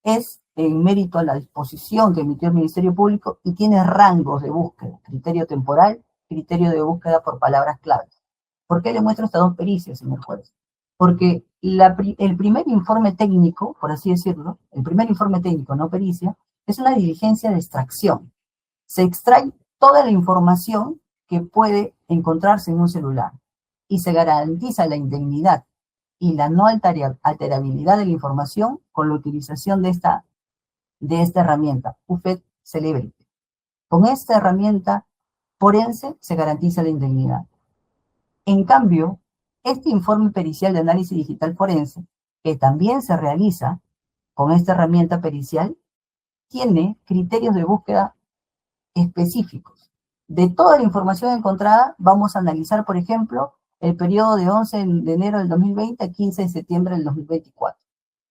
Speaker 5: es en mérito a la disposición que emitió el Ministerio Público y tiene rangos de búsqueda, criterio temporal, criterio de búsqueda por palabras claves. ¿Por qué le muestro estas dos pericias, señor juez? Porque el primer informe técnico, por así decirlo, el primer informe técnico, no pericia, es una diligencia de extracción. Se extrae toda la información que puede encontrarse en un celular y se garantiza la indemnidad y la no alterabilidad de la información con la utilización de esta herramienta, UFE Celebrity. Con esta herramienta forense se garantiza la integridad. En cambio, este informe pericial de análisis digital forense, que también se realiza con esta herramienta pericial, tiene criterios de búsqueda específicos. De toda la información encontrada, vamos a analizar, por ejemplo, el periodo de 11 de enero del 2020 a 15 de septiembre del 2024.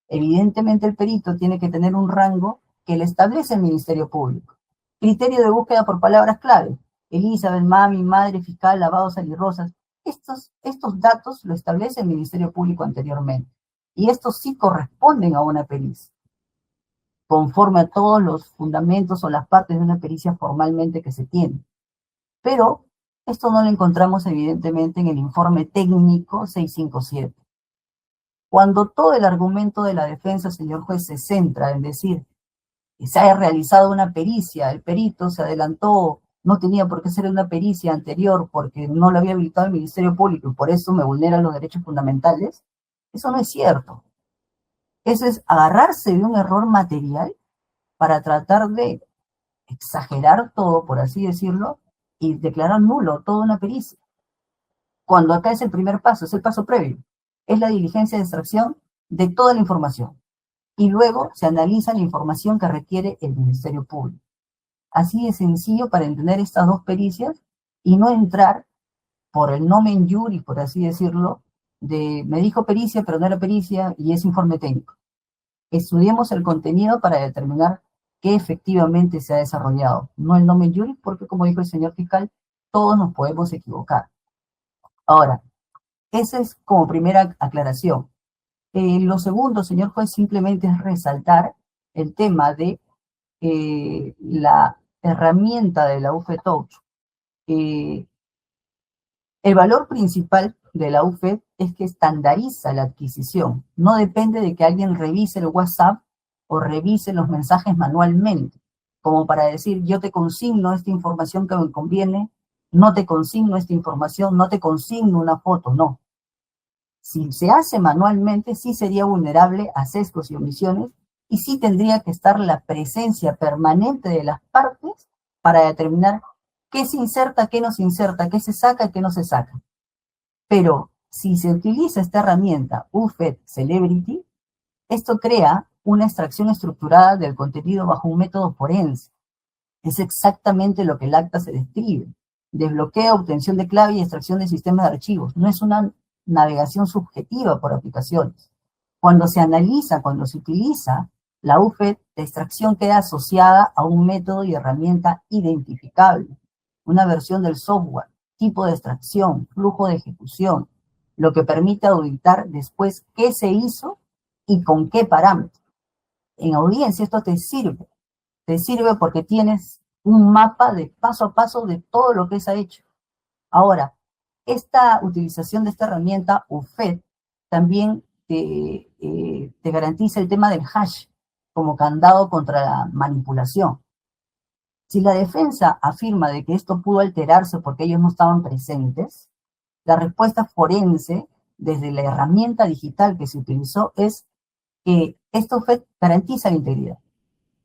Speaker 5: Evidentemente, el perito tiene que tener un rango que le establece el Ministerio Público. Criterio de búsqueda por palabras clave: Elizabeth, mami, madre, fiscal, lavado, salirrosas. Estos datos lo establece el Ministerio Público anteriormente. Y estos sí corresponden a una pericia, conforme a todos los fundamentos o las partes de una pericia formalmente que se tiene. Pero esto no lo encontramos evidentemente en el informe técnico 657. Cuando todo el argumento de la defensa, señor juez, se centra en decir que se haya realizado una pericia, el perito se adelantó, no tenía por qué ser una pericia anterior porque no lo había habilitado el Ministerio Público y por eso me vulneran los derechos fundamentales, eso no es cierto. Eso es agarrarse de un error material para tratar de exagerar todo, por así decirlo, y declarar nulo toda una pericia. Cuando acá es el primer paso, es el paso previo, es la diligencia de extracción de toda la información. Y luego se analiza la información que requiere el Ministerio Público. Así de sencillo para entender estas dos pericias y no entrar por el nomen juris, por así decirlo, de me dijo pericia, pero no era pericia y es informe técnico. Estudiemos el contenido para determinar qué efectivamente se ha desarrollado, no el nomen juris, porque como dijo el señor fiscal, todos nos podemos equivocar. Ahora, esa es como primera aclaración. Lo segundo, señor juez, simplemente es resaltar el tema de la herramienta de la UFED-Touch. El valor principal de la UFED es que estandariza la adquisición. No depende de que alguien revise el WhatsApp o revise los mensajes manualmente, como para decir, yo te consigno esta información que me conviene, no te consigno esta información, no te consigno una foto, no. Si se hace manualmente, sí sería vulnerable a sesgos y omisiones y sí tendría que estar la presencia permanente de las partes para determinar qué se inserta, qué no se inserta, qué se saca y qué no se saca. Pero si se utiliza esta herramienta UFED Celebrity, esto crea una extracción estructurada del contenido bajo un método forense. Es exactamente lo que el acta se describe. Desbloqueo, obtención de clave y extracción de sistemas de archivos. No es una navegación subjetiva por aplicaciones. Cuando se analiza, cuando se utiliza la UFED, la extracción queda asociada a un método y herramienta identificable, una versión del software, tipo de extracción, flujo de ejecución, lo que permite auditar después qué se hizo y con qué parámetros. En audiencia esto te sirve porque tienes un mapa de paso a paso de todo lo que se ha hecho. Ahora, esta utilización de esta herramienta UFED también te garantiza el tema del hash como candado contra la manipulación. Si la defensa afirma de que esto pudo alterarse porque ellos no estaban presentes, la respuesta forense desde la herramienta digital que se utilizó es que esta UFED garantiza la integridad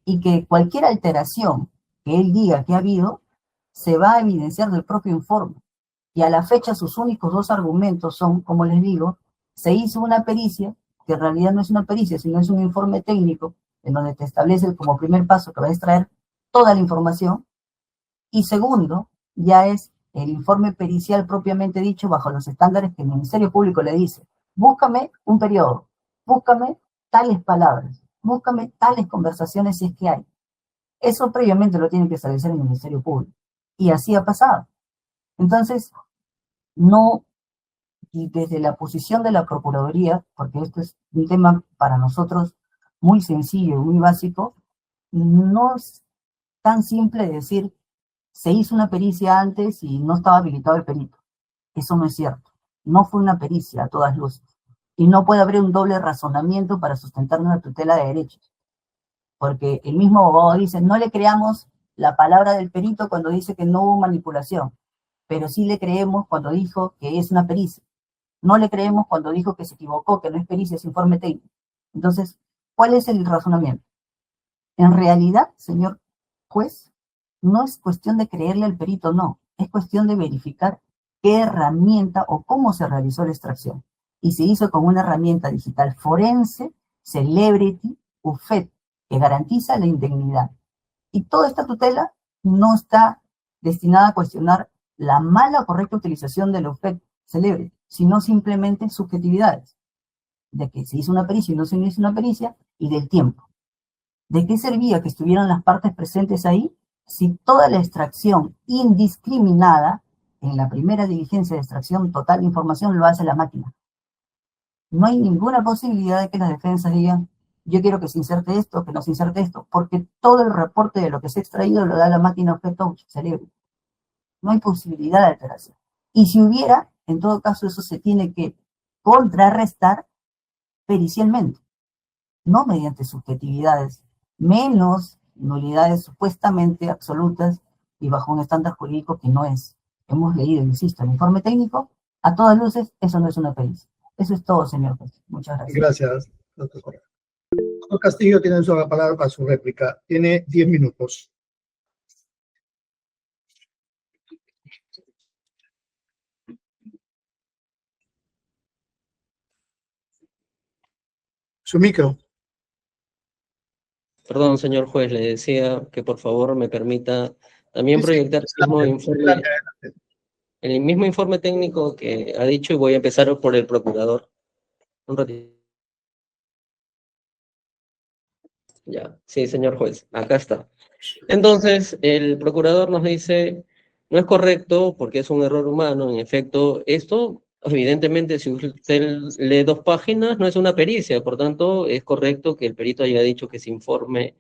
Speaker 5: y que cualquier alteración que él diga que ha habido se va a evidenciar del propio informe. Y a la fecha sus únicos dos argumentos son, como les digo, se hizo una pericia, que en realidad no es una pericia, sino es un informe técnico, en donde te establece como primer paso que va a extraer toda la información, y segundo, ya es el informe pericial propiamente dicho bajo los estándares que el Ministerio Público le dice, búscame un periodo, búscame tales palabras, búscame tales conversaciones si es que hay. Eso previamente lo tiene que establecer el Ministerio Público, y así ha pasado. Entonces, no, y desde la posición de la Procuraduría, porque esto es un tema para nosotros muy sencillo y muy básico, no es tan simple decir, se hizo una pericia antes y no estaba habilitado el perito. Eso no es cierto. No fue una pericia a todas luces. Y no puede haber un doble razonamiento para sustentar una tutela de derechos. Porque el mismo abogado dice, no le creamos la palabra del perito cuando dice que no hubo manipulación, pero sí le creemos cuando dijo que es una pericia. No le creemos cuando dijo que se equivocó, que no es pericia, es informe técnico. Entonces, ¿cuál es el razonamiento? En realidad, señor juez, no es cuestión de creerle al perito, no, es cuestión de verificar qué herramienta o cómo se realizó la extracción. Y se hizo con una herramienta digital forense, Celebrity, UFED, que garantiza la indemnidad. Y toda esta tutela no está destinada a cuestionar la mala o correcta utilización del UFED Celebrity, sino simplemente subjetividades, de que se hizo una pericia y no se hizo una pericia, y del tiempo. ¿De qué servía que estuvieran las partes presentes ahí si toda la extracción indiscriminada, en la primera diligencia de extracción total de información, lo hace la máquina? No hay ninguna posibilidad de que las defensas digan, yo quiero que se inserte esto, que no se inserte esto, porque todo el reporte de lo que se ha extraído lo da la máquina objeto cerebro. No hay posibilidad de alteración. Y si hubiera, en todo caso, eso se tiene que contrarrestar pericialmente, no mediante subjetividades, menos nulidades supuestamente absolutas y bajo un estándar jurídico que no es. Hemos leído, insisto, el informe técnico, a todas luces, eso no es una pericia. Eso es todo, señor juez. Muchas gracias.
Speaker 1: Gracias, doctor Correa. Doctor Castillo tiene la palabra para su réplica. Tiene 10 minutos. Su micro.
Speaker 4: Perdón, señor juez, le decía que por favor me permita también proyectar el mismo informe técnico que ha dicho, y voy a empezar por el procurador. Un ratito. Ya, sí, señor juez, acá está. Entonces, el procurador nos dice, no es correcto porque es un error humano, en efecto, esto, evidentemente, si usted lee 2 páginas, no es una pericia, por tanto, es correcto que el perito haya dicho que su informe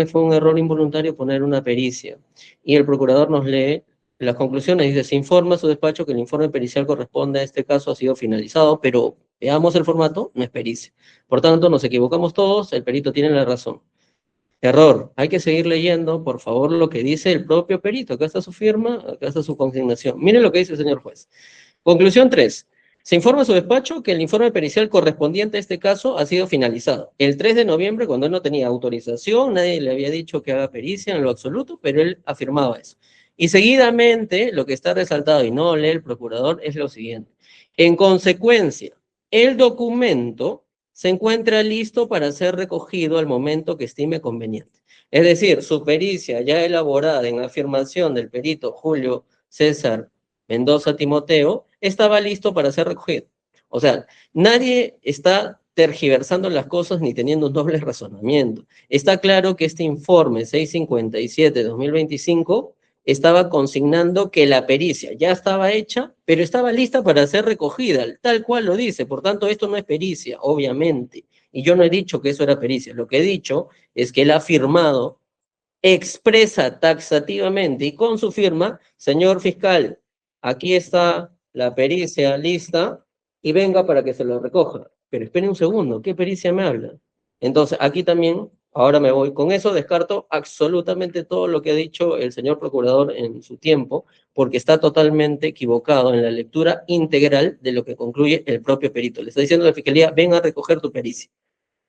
Speaker 4: fue un error involuntario poner una pericia. Y el procurador nos lee las conclusiones, dice, se informa a su despacho que el informe pericial corresponde a este caso ha sido finalizado, pero veamos el formato, no es pericia. Por tanto, nos equivocamos todos, el perito tiene la razón. Error, hay que seguir leyendo, por favor, lo que dice el propio perito. Acá está su firma, acá está su consignación. Miren lo que dice el señor juez. Conclusión 3. Se informa a su despacho que el informe pericial correspondiente a este caso ha sido finalizado. El 3 de noviembre, cuando él no tenía autorización, nadie le había dicho que haga pericia en lo absoluto, pero él afirmaba eso. Y seguidamente, lo que está resaltado y no lee el procurador es lo siguiente. En consecuencia, el documento se encuentra listo para ser recogido al momento que estime conveniente. Es decir, su pericia ya elaborada en afirmación del perito Julio César Mendoza Timoteo estaba listo para ser recogido. O sea, nadie está tergiversando las cosas ni teniendo un doble razonamiento. Está claro que este informe 657-2025 estaba consignando que la pericia ya estaba hecha, pero estaba lista para ser recogida, tal cual lo dice. Por tanto, esto no es pericia, obviamente. Y yo no he dicho que eso era pericia. Lo que he dicho es que él ha firmado, expresa taxativamente y con su firma, señor fiscal, aquí está la pericia lista y venga para que se lo recoja. Pero espere un segundo, ¿qué pericia me habla? Entonces, aquí también, ahora me voy. Con eso descarto absolutamente todo lo que ha dicho el señor procurador en su tiempo, porque está totalmente equivocado en la lectura integral de lo que concluye el propio perito. Le está diciendo a la fiscalía, ven a recoger tu pericia,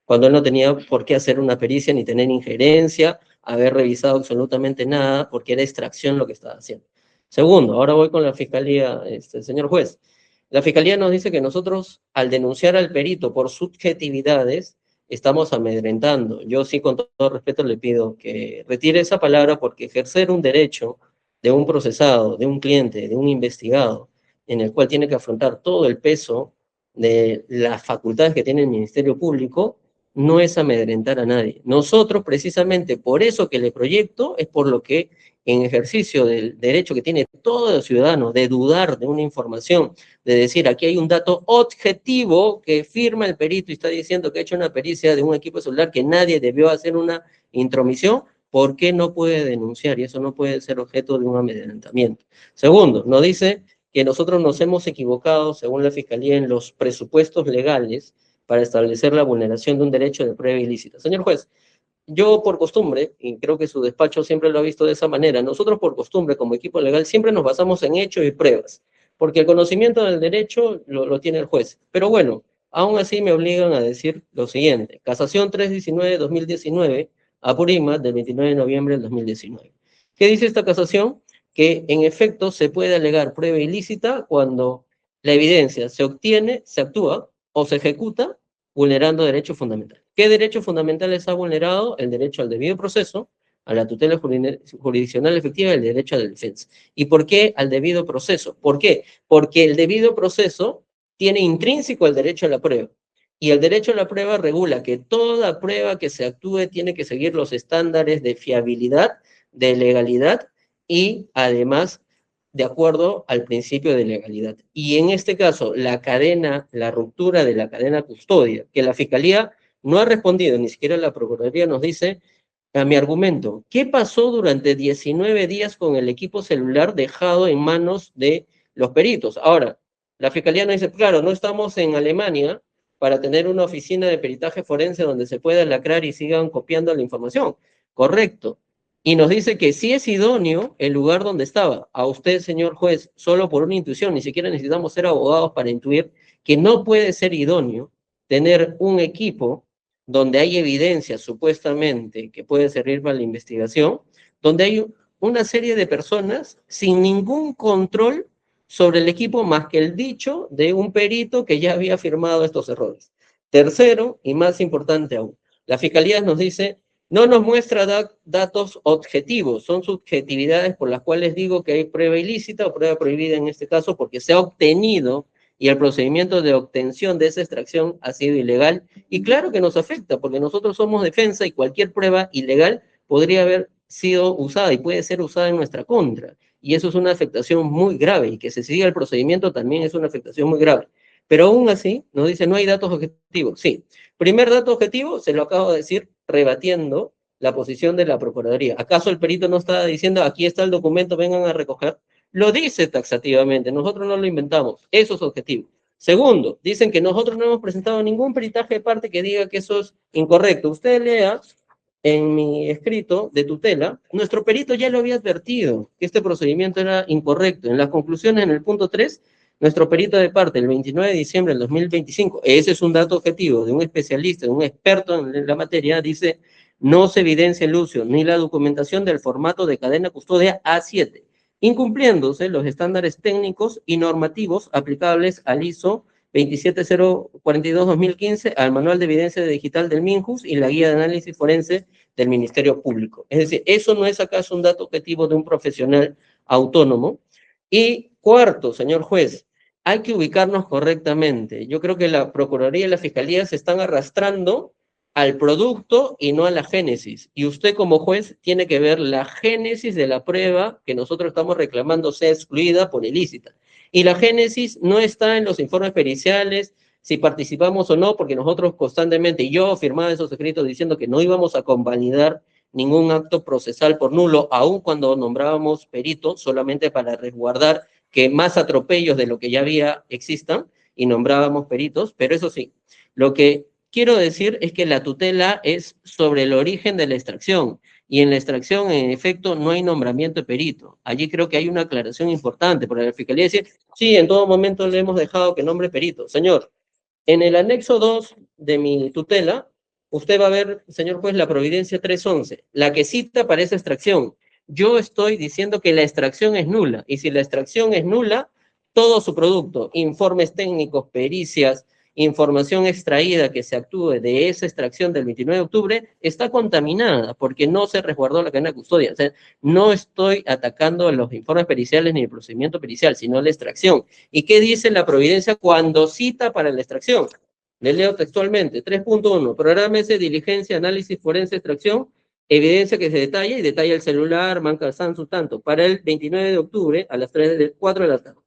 Speaker 4: cuando él no tenía por qué hacer una pericia ni tener injerencia, haber revisado absolutamente nada, porque era extracción lo que estaba haciendo. Segundo, ahora voy con la fiscalía, señor juez. La fiscalía nos dice que nosotros, al denunciar al perito por subjetividades, estamos amedrentando. Yo sí, con todo respeto, le pido que retire esa palabra, porque ejercer un derecho de un procesado, de un cliente, de un investigado, en el cual tiene que afrontar todo el peso de las facultades que tiene el Ministerio Público, no es amedrentar a nadie. Nosotros, precisamente por eso que le proyecto, es por lo que en ejercicio del derecho que tiene todo ciudadano de dudar de una información, de decir, aquí hay un dato objetivo que firma el perito y está diciendo que ha hecho una pericia de un equipo celular que nadie debió hacer una intromisión, ¿por qué no puede denunciar? Y eso no puede ser objeto de un amedrentamiento. Segundo, nos dice que nosotros nos hemos equivocado, según la Fiscalía, en los presupuestos legales para establecer la vulneración de un derecho de prueba ilícita. Señor juez, yo por costumbre, y creo que su despacho siempre lo ha visto de esa manera, nosotros por costumbre como equipo legal siempre nos basamos en hechos y pruebas, porque el conocimiento del derecho lo tiene el juez. Pero bueno, aún así me obligan a decir lo siguiente. Casación 319-2019, Apurímac, del 29 de noviembre del 2019. ¿Qué dice esta casación? Que en efecto se puede alegar prueba ilícita cuando la evidencia se obtiene, se actúa o se ejecuta vulnerando derechos fundamentales. ¿Qué derechos fundamentales ha vulnerado? El derecho al debido proceso, a la tutela jurisdiccional efectiva y el derecho a la defensa. ¿Y por qué al debido proceso? ¿Por qué? Porque el debido proceso tiene intrínseco el derecho a la prueba. Y el derecho a la prueba regula que toda prueba que se actúe tiene que seguir los estándares de fiabilidad, de legalidad y además de acuerdo al principio de legalidad. Y en este caso, la ruptura de la cadena custodia, que la Fiscalía no ha respondido, ni siquiera la Procuraduría nos dice, a mi argumento, ¿qué pasó durante 19 días con el equipo celular dejado en manos de los peritos? Ahora, la Fiscalía nos dice, claro, no estamos en Alemania para tener una oficina de peritaje forense donde se pueda lacrar y sigan copiando la información. Correcto. Y nos dice que sí es idóneo el lugar donde estaba. A usted, señor juez, solo por una intuición, ni siquiera necesitamos ser abogados para intuir que no puede ser idóneo tener un equipo donde hay evidencia supuestamente que puede servir para la investigación, donde hay una serie de personas sin ningún control sobre el equipo más que el dicho de un perito que ya había firmado estos errores. Tercero, y más importante aún, la Fiscalía nos dice, no nos muestra datos objetivos, son subjetividades por las cuales digo que hay prueba ilícita o prueba prohibida en este caso porque se ha obtenido y el procedimiento de obtención de esa extracción ha sido ilegal. Y claro que nos afecta, porque nosotros somos defensa y cualquier prueba ilegal podría haber sido usada y puede ser usada en nuestra contra. Y eso es una afectación muy grave, y que se siga el procedimiento también es una afectación muy grave. Pero aún así, nos dice, no hay datos objetivos. Sí, primer dato objetivo, se lo acabo de decir, rebatiendo la posición de la Procuraduría. ¿Acaso el perito no está diciendo, aquí está el documento, vengan a recoger? Lo dice taxativamente, nosotros no lo inventamos, eso es objetivo. Segundo, dicen que nosotros no hemos presentado ningún peritaje de parte que diga que eso es incorrecto. Usted lea en mi escrito de tutela, nuestro perito ya lo había advertido, que este procedimiento era incorrecto. En las conclusiones, en el punto 3, nuestro perito de parte, el 29 de diciembre del 2025, ese es un dato objetivo de un especialista, de un experto en la materia, dice, no se evidencia el uso ni la documentación del formato de cadena custodia A7, incumpliéndose los estándares técnicos y normativos aplicables al ISO 27042-2015, al Manual de Evidencia Digital del MINJUS y la Guía de Análisis Forense del Ministerio Público. Es decir, ¿eso no es acaso un dato objetivo de un profesional autónomo? Y cuarto, señor juez, hay que ubicarnos correctamente. Yo creo que la Procuraduría y la Fiscalía se están arrastrando al producto y no a la génesis. Y usted como juez tiene que ver la génesis de la prueba que nosotros estamos reclamando sea excluida por ilícita. Y la génesis no está en los informes periciales, si participamos o no, porque nosotros constantemente, y yo firmaba esos escritos diciendo que no íbamos a convalidar ningún acto procesal por nulo, aun cuando nombrábamos peritos, solamente para resguardar que más atropellos de lo que ya había existan, y nombrábamos peritos, pero eso sí, lo que quiero decir es que la tutela es sobre el origen de la extracción, y en la extracción, en efecto, no hay nombramiento de perito. Allí creo que hay una aclaración importante, porque la Fiscalía dice, sí, en todo momento le hemos dejado que nombre perito. Señor, en el anexo 2 de mi tutela, usted va a ver, señor juez, la providencia 311, la que cita para esa extracción. Yo estoy diciendo que la extracción es nula, y si la extracción es nula, todo su producto, informes técnicos, pericias, información extraída que se actúe de esa extracción del 29 de octubre, está contaminada, porque no se resguardó la cadena de custodia. O sea, no estoy atacando los informes periciales ni el procedimiento pericial, sino la extracción. ¿Y qué dice la providencia cuando cita para la extracción? Le leo textualmente, 3.1, prográmese diligencia, análisis forense, extracción, evidencia que se detalla, y detalla el celular, manca Samsung, tanto, para el 29 de octubre a las 4 de la tarde.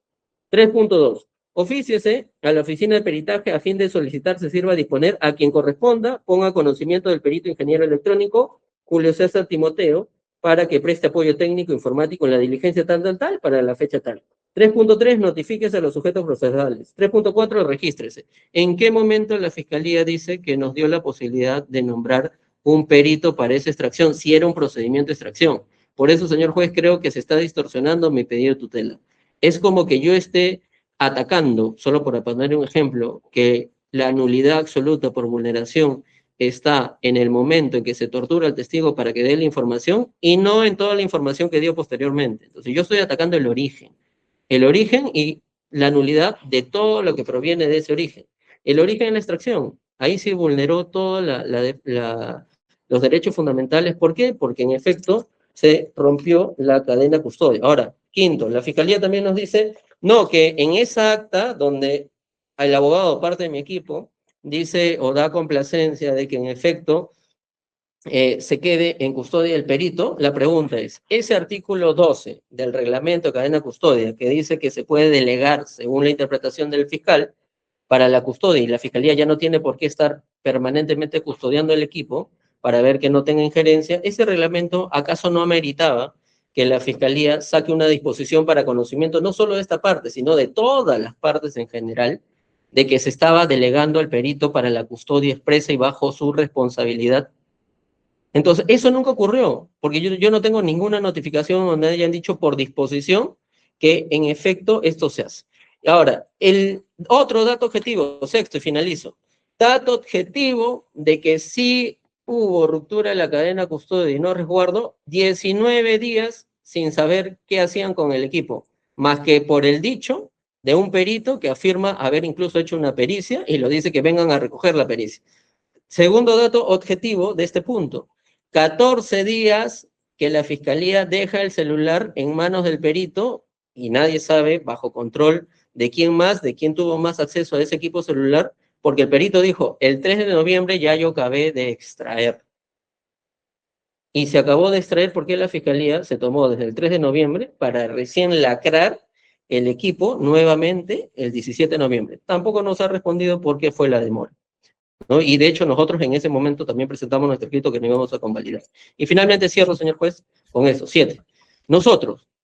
Speaker 4: 3.2, ofíciese a la oficina de peritaje a fin de solicitar se sirva a disponer a quien corresponda, ponga conocimiento del perito ingeniero electrónico, Julio César Timoteo, para que preste apoyo técnico informático en la diligencia tal, para la fecha tal. 3.3, notifíquese a los sujetos procesales. 3.4, regístrese. ¿En qué momento la Fiscalía dice que nos dio la posibilidad de nombrar un perito para esa extracción, si era un procedimiento de extracción? Por eso, señor juez, creo que se está distorsionando mi pedido de tutela. Es como que yo esté atacando, solo por poner un ejemplo, que la nulidad absoluta por vulneración está en el momento en que se tortura al testigo para que dé la información y no en toda la información que dio posteriormente. Entonces yo estoy atacando el origen y la nulidad de todo lo que proviene de ese origen. El origen es la extracción. Ahí sí vulneró todos los derechos fundamentales. ¿Por qué? Porque en efecto se rompió la cadena custodia. Ahora, quinto, la Fiscalía también nos dice, no, que en esa acta donde el abogado, parte de mi equipo, dice o da complacencia de que en efecto se quede en custodia del perito, la pregunta es, ese artículo 12 del reglamento de cadena custodia que dice que se puede delegar según la interpretación del fiscal para la custodia y la Fiscalía ya no tiene por qué estar permanentemente custodiando el equipo para ver que no tenga injerencia, ese reglamento acaso no ameritaba que la Fiscalía saque una disposición para conocimiento no solo de esta parte, sino de todas las partes en general, de que se estaba delegando al perito para la custodia expresa y bajo su responsabilidad. Entonces, eso nunca ocurrió, porque yo no tengo ninguna notificación donde hayan dicho por disposición que en efecto esto se hace. Ahora, el otro dato objetivo, sexto y finalizo. Dato objetivo de que sí hubo ruptura de la cadena custodia y no resguardo, 19 días sin saber qué hacían con el equipo, más que por el dicho de un perito que afirma haber incluso hecho una pericia y lo dice que vengan a recoger la pericia. Segundo dato objetivo de este punto, 14 días que la Fiscalía deja el celular en manos del perito y nadie sabe, bajo control de quién más, de quién tuvo más acceso a ese equipo celular, porque el perito dijo, el 3 de noviembre ya yo acabé de extraer. Y se acabó de extraer porque la Fiscalía se tomó desde el 3 de noviembre para recién lacrar el equipo nuevamente el 17 de noviembre. Tampoco nos ha respondido por qué fue la demora, ¿no? Y de hecho nosotros en ese momento también presentamos nuestro escrito que no íbamos a convalidar. Y finalmente cierro, señor juez, con eso. 7.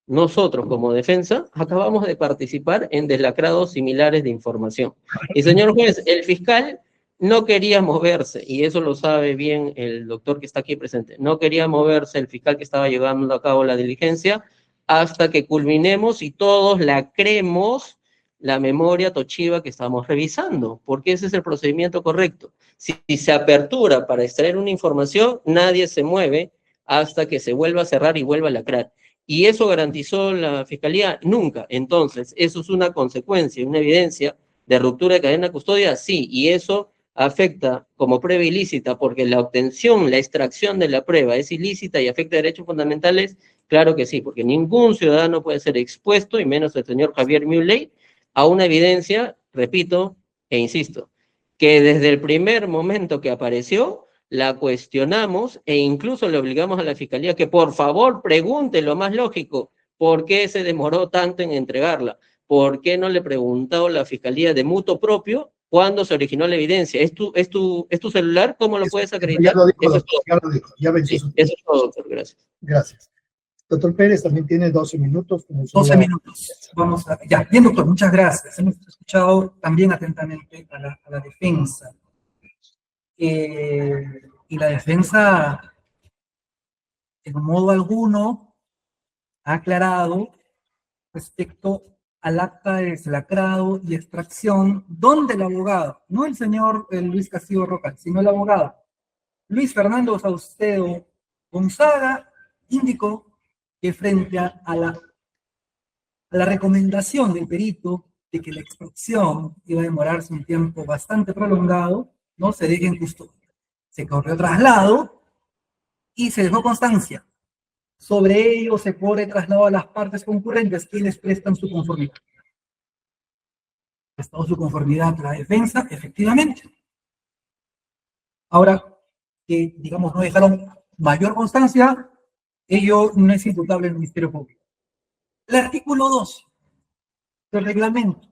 Speaker 4: Nosotros como defensa acabamos de participar en deslacrados similares de información. Y señor juez, el fiscal no quería moverse, y eso lo sabe bien el doctor que está aquí presente, no quería moverse el fiscal que estaba llevando a cabo la diligencia hasta que culminemos y todos lacremos la memoria tochiva que estamos revisando, porque ese es el procedimiento correcto. Si se apertura para extraer una información, nadie se mueve hasta que se vuelva a cerrar y vuelva a lacrar. ¿Y eso garantizó la Fiscalía? Nunca. Entonces, ¿eso es una consecuencia, una evidencia de ruptura de cadena de custodia? Sí, y eso afecta como prueba ilícita, porque la obtención, la extracción de la prueba es ilícita y afecta derechos fundamentales. Claro que sí, porque ningún ciudadano puede ser expuesto, y menos el señor Javier Milei, a una evidencia, repito e insisto, que desde el primer momento que apareció, la cuestionamos e incluso le obligamos a la Fiscalía que por favor pregunte lo más lógico, ¿por qué se demoró tanto en entregarla? ¿Por qué no le preguntó la Fiscalía de mutuo propio cuándo se originó la evidencia? ¿Es tu celular? ¿Cómo lo puedes acreditar?
Speaker 1: Ya lo dijo,
Speaker 4: Eso es
Speaker 1: doctor,
Speaker 4: todo.
Speaker 1: ya lo dijo, ya venció
Speaker 4: Sí,
Speaker 1: su tiempo.
Speaker 4: eso es todo, doctor. Gracias.
Speaker 1: Gracias. Doctor Pérez también tiene 12 minutos.
Speaker 2: 12 minutos. Vamos a, ya, bien, doctor, muchas gracias. Hemos escuchado también atentamente a la defensa. Y la defensa, en modo alguno, ha aclarado respecto al acta de deslacrado y extracción, donde el abogado, no el señor Luis Castillo Roca, sino el abogado Luis Fernando Saucedo Gonzaga, indicó que frente a la recomendación del perito de que la extracción iba a demorarse un tiempo bastante prolongado, no se deje en custodia. Se corrió traslado y se dejó constancia. Sobre ello se corre traslado a las partes concurrentes, quienes prestan su conformidad. Prestado su conformidad a la defensa, efectivamente. Ahora, que digamos no dejaron mayor constancia, ello no es imputable al Ministerio Público. El artículo 2 del reglamento,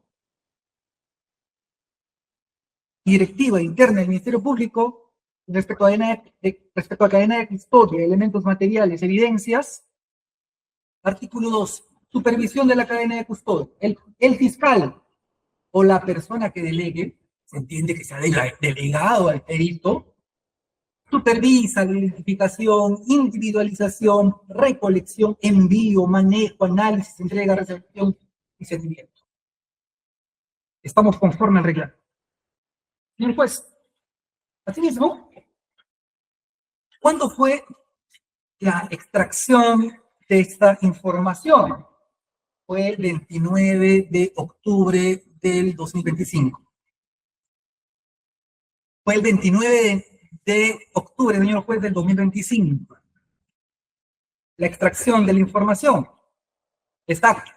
Speaker 2: directiva interna del Ministerio Público, respecto a cadena de custodia, elementos materiales, evidencias. Artículo 2, supervisión de la cadena de custodia. El fiscal o la persona que delegue, se entiende que se ha delegado al perito, supervisa la identificación, individualización, recolección, envío, manejo, análisis, entrega, recepción y seguimiento. Estamos conforme al reglamento. Señor juez, asimismo, ¿Cuándo fue la extracción de esta información? Fue el 29 de octubre del 2025. Fue el 29 de octubre, señor juez, del 2025. La extracción de la información. Exacto.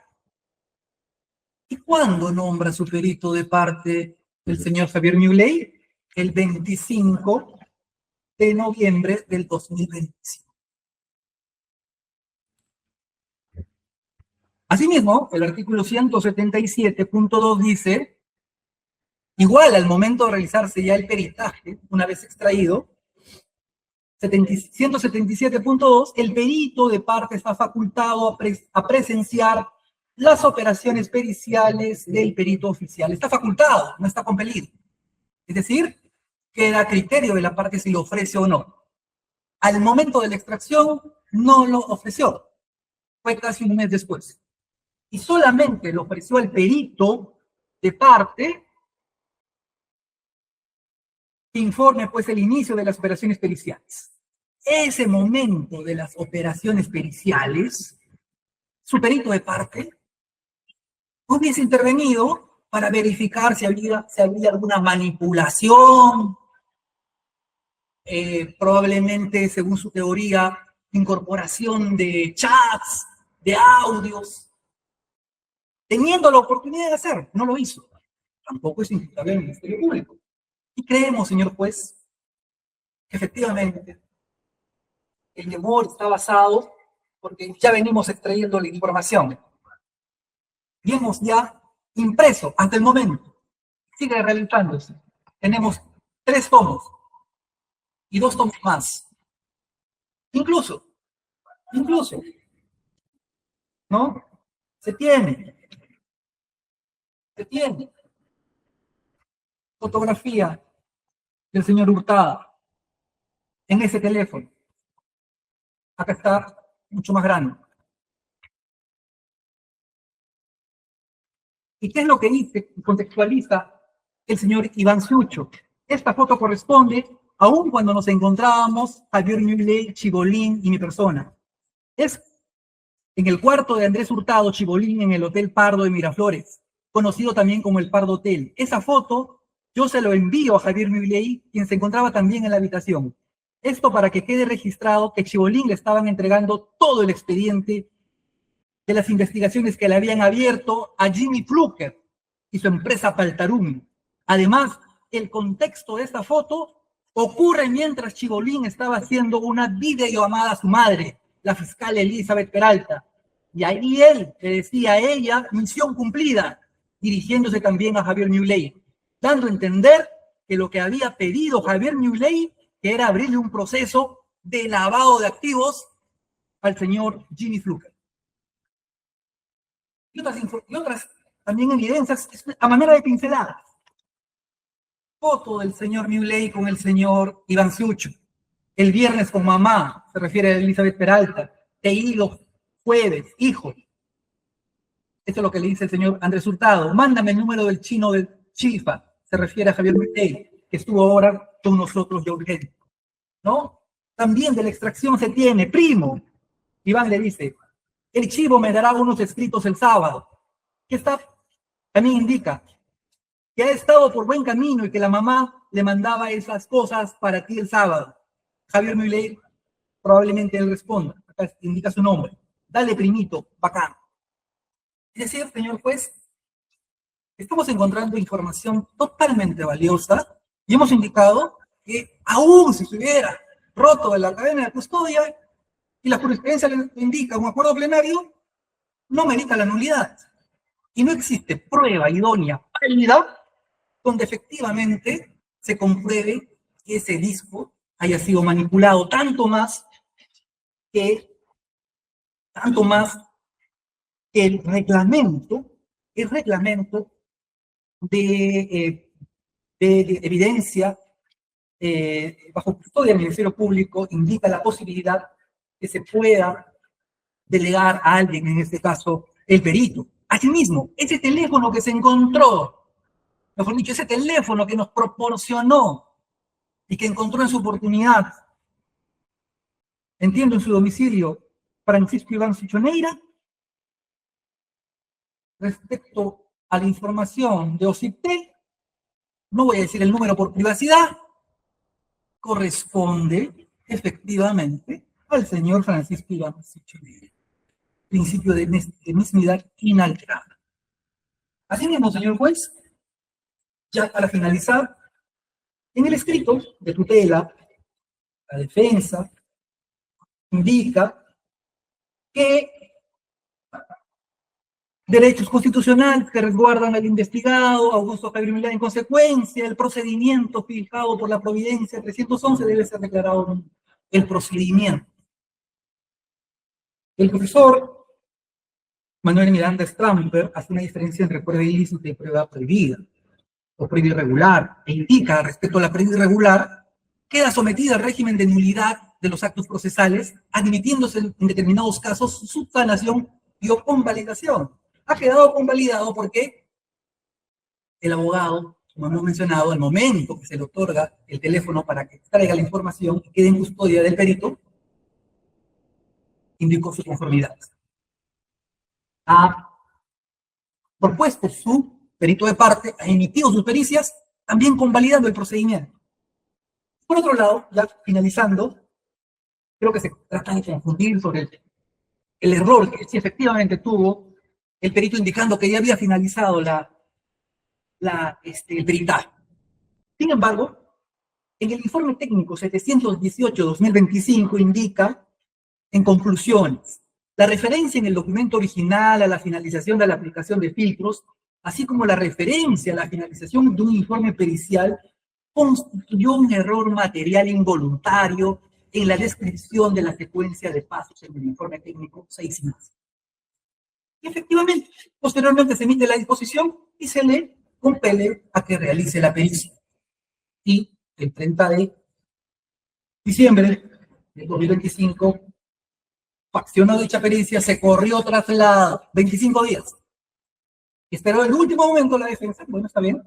Speaker 2: ¿Y cuándo nombra su perito de parte del señor Javier Muley? El 25 de noviembre del 2025. Asimismo, el artículo 177.2 dice, igual al momento de realizarse ya el peritaje, una vez extraído, 177.2, el perito de parte está facultado a presenciar las operaciones periciales del perito oficial. Está facultado, no está compelido. Es decir, queda a criterio de la parte si lo ofrece o no. Al momento de la extracción, no lo ofreció. Fue casi un mes después. Y solamente lo ofreció al perito de parte que informe pues el inicio de las operaciones periciales. Ese momento de las operaciones periciales, su perito de parte hubiese intervenido para verificar si había alguna manipulación, probablemente, según su teoría, incorporación de chats, de audios, teniendo la oportunidad de hacer, no lo hizo. Tampoco es imputable al Ministerio Público. Y creemos, señor juez, que efectivamente el temor está basado porque ya venimos extrayendo la información. Y hemos ya impreso hasta el momento. Sigue realizándose. Tenemos 3 tomos y 2 tomos más. Incluso, ¿no? Se tiene fotografía del señor Hurtado en ese teléfono. Acá está mucho más grande. ¿Y qué es lo que dice y contextualiza el señor Iván Sucho? Esta foto corresponde aún cuando nos encontrábamos Javier Muley, Chibolín y mi persona. Es en el cuarto de Andrés Hurtado, Chibolín, en el Hotel Pardo de Miraflores, conocido también como el Pardo Hotel. Esa foto yo se lo envío a Javier Muley, quien se encontraba también en la habitación. Esto para que quede registrado que Chibolín le estaban entregando todo el expediente de las investigaciones que le habían abierto a Jimmy Fluker y su empresa Paltarum. Además, el contexto de esta foto ocurre mientras Chibolín estaba haciendo una videollamada a su madre, la fiscal Elizabeth Peralta. Y ahí él le decía a ella, misión cumplida, dirigiéndose también a Javier Muley, dando a entender que lo que había pedido Javier Muley que era abrirle un proceso de lavado de activos al señor Jimmy Fluker. Y otras también evidencias a manera de pinceladas. Foto del señor Muley con el señor Iván Sucho. El viernes con mamá, se refiere a Elizabeth Peralta. Te los jueves, hijo. Esto es lo que le dice el señor Andrés Hurtado. Mándame el número del chino del Chifa, se refiere a Javier Muley, que estuvo ahora con nosotros ya urgente. ¿No? También de la extracción se tiene, primo. Iván le dice, el chivo me dará unos escritos el sábado. Que está, también indica que ha estado por buen camino y que la mamá le mandaba esas cosas para ti el sábado. Javier Muley, probablemente él responda. Acá indica su nombre. Dale, primito, bacán. Es decir, señor juez, estamos encontrando información totalmente valiosa y hemos indicado que aún si se hubiera roto la cadena de custodia y la jurisprudencia le indica un acuerdo plenario, no merita la nulidad. Y no existe prueba idónea válida donde efectivamente se compruebe que ese disco haya sido manipulado, tanto más que el reglamento de evidencia bajo custodia del Ministerio Público indica la posibilidad que se pueda delegar a alguien, en este caso el perito. Asimismo, ese teléfono que se encontró, mejor dicho, ese teléfono que nos proporcionó y que encontró en su oportunidad entiendo en su domicilio, Francisco Iván Sichoneira. Respecto a la información de OCIPTEL, no voy a decir el número por privacidad, corresponde efectivamente al señor Francisco Iván Sichoneira. Principio de mismidad inalterada. Así mismo, señor juez, ya para finalizar, en el escrito de tutela, la defensa indica que derechos constitucionales que resguardan al investigado Augusto Javier Milei, en consecuencia, el procedimiento fijado por la Providencia 311 debe ser declarado el procedimiento. El profesor Manuel Miranda Stramper hace una diferencia entre prueba ilícita y prueba prohibida, o prueba irregular, e indica respecto a la prueba irregular, queda sometida al régimen de nulidad de los actos procesales, admitiéndose en determinados casos su subsanación y o convalidación. Ha quedado convalidado porque el abogado, como hemos mencionado, al momento que se le otorga el teléfono para que extraiga la información y quede en custodia del perito, indicó su conformidad. Ha propuesto su perito de parte, ha emitido sus pericias, también convalidando el procedimiento. Por otro lado, ya finalizando, creo que se trata de confundir sobre el error que sí efectivamente tuvo el perito indicando que ya había finalizado el peritaje. Sin embargo, en el informe técnico 718-2025 indica, en conclusiones, la referencia en el documento original a la finalización de la aplicación de filtros, así como la referencia a la finalización de un informe pericial, constituyó un error material involuntario en la descripción de la secuencia de pasos en el informe técnico 6 y más. Y efectivamente, posteriormente se emite la disposición y se le compele a que realice la pericia. Y el 30 de diciembre de 2025, faccionó dicha pericia, se corrió traslado 25 días. Esperó el último momento la defensa, bueno, está bien,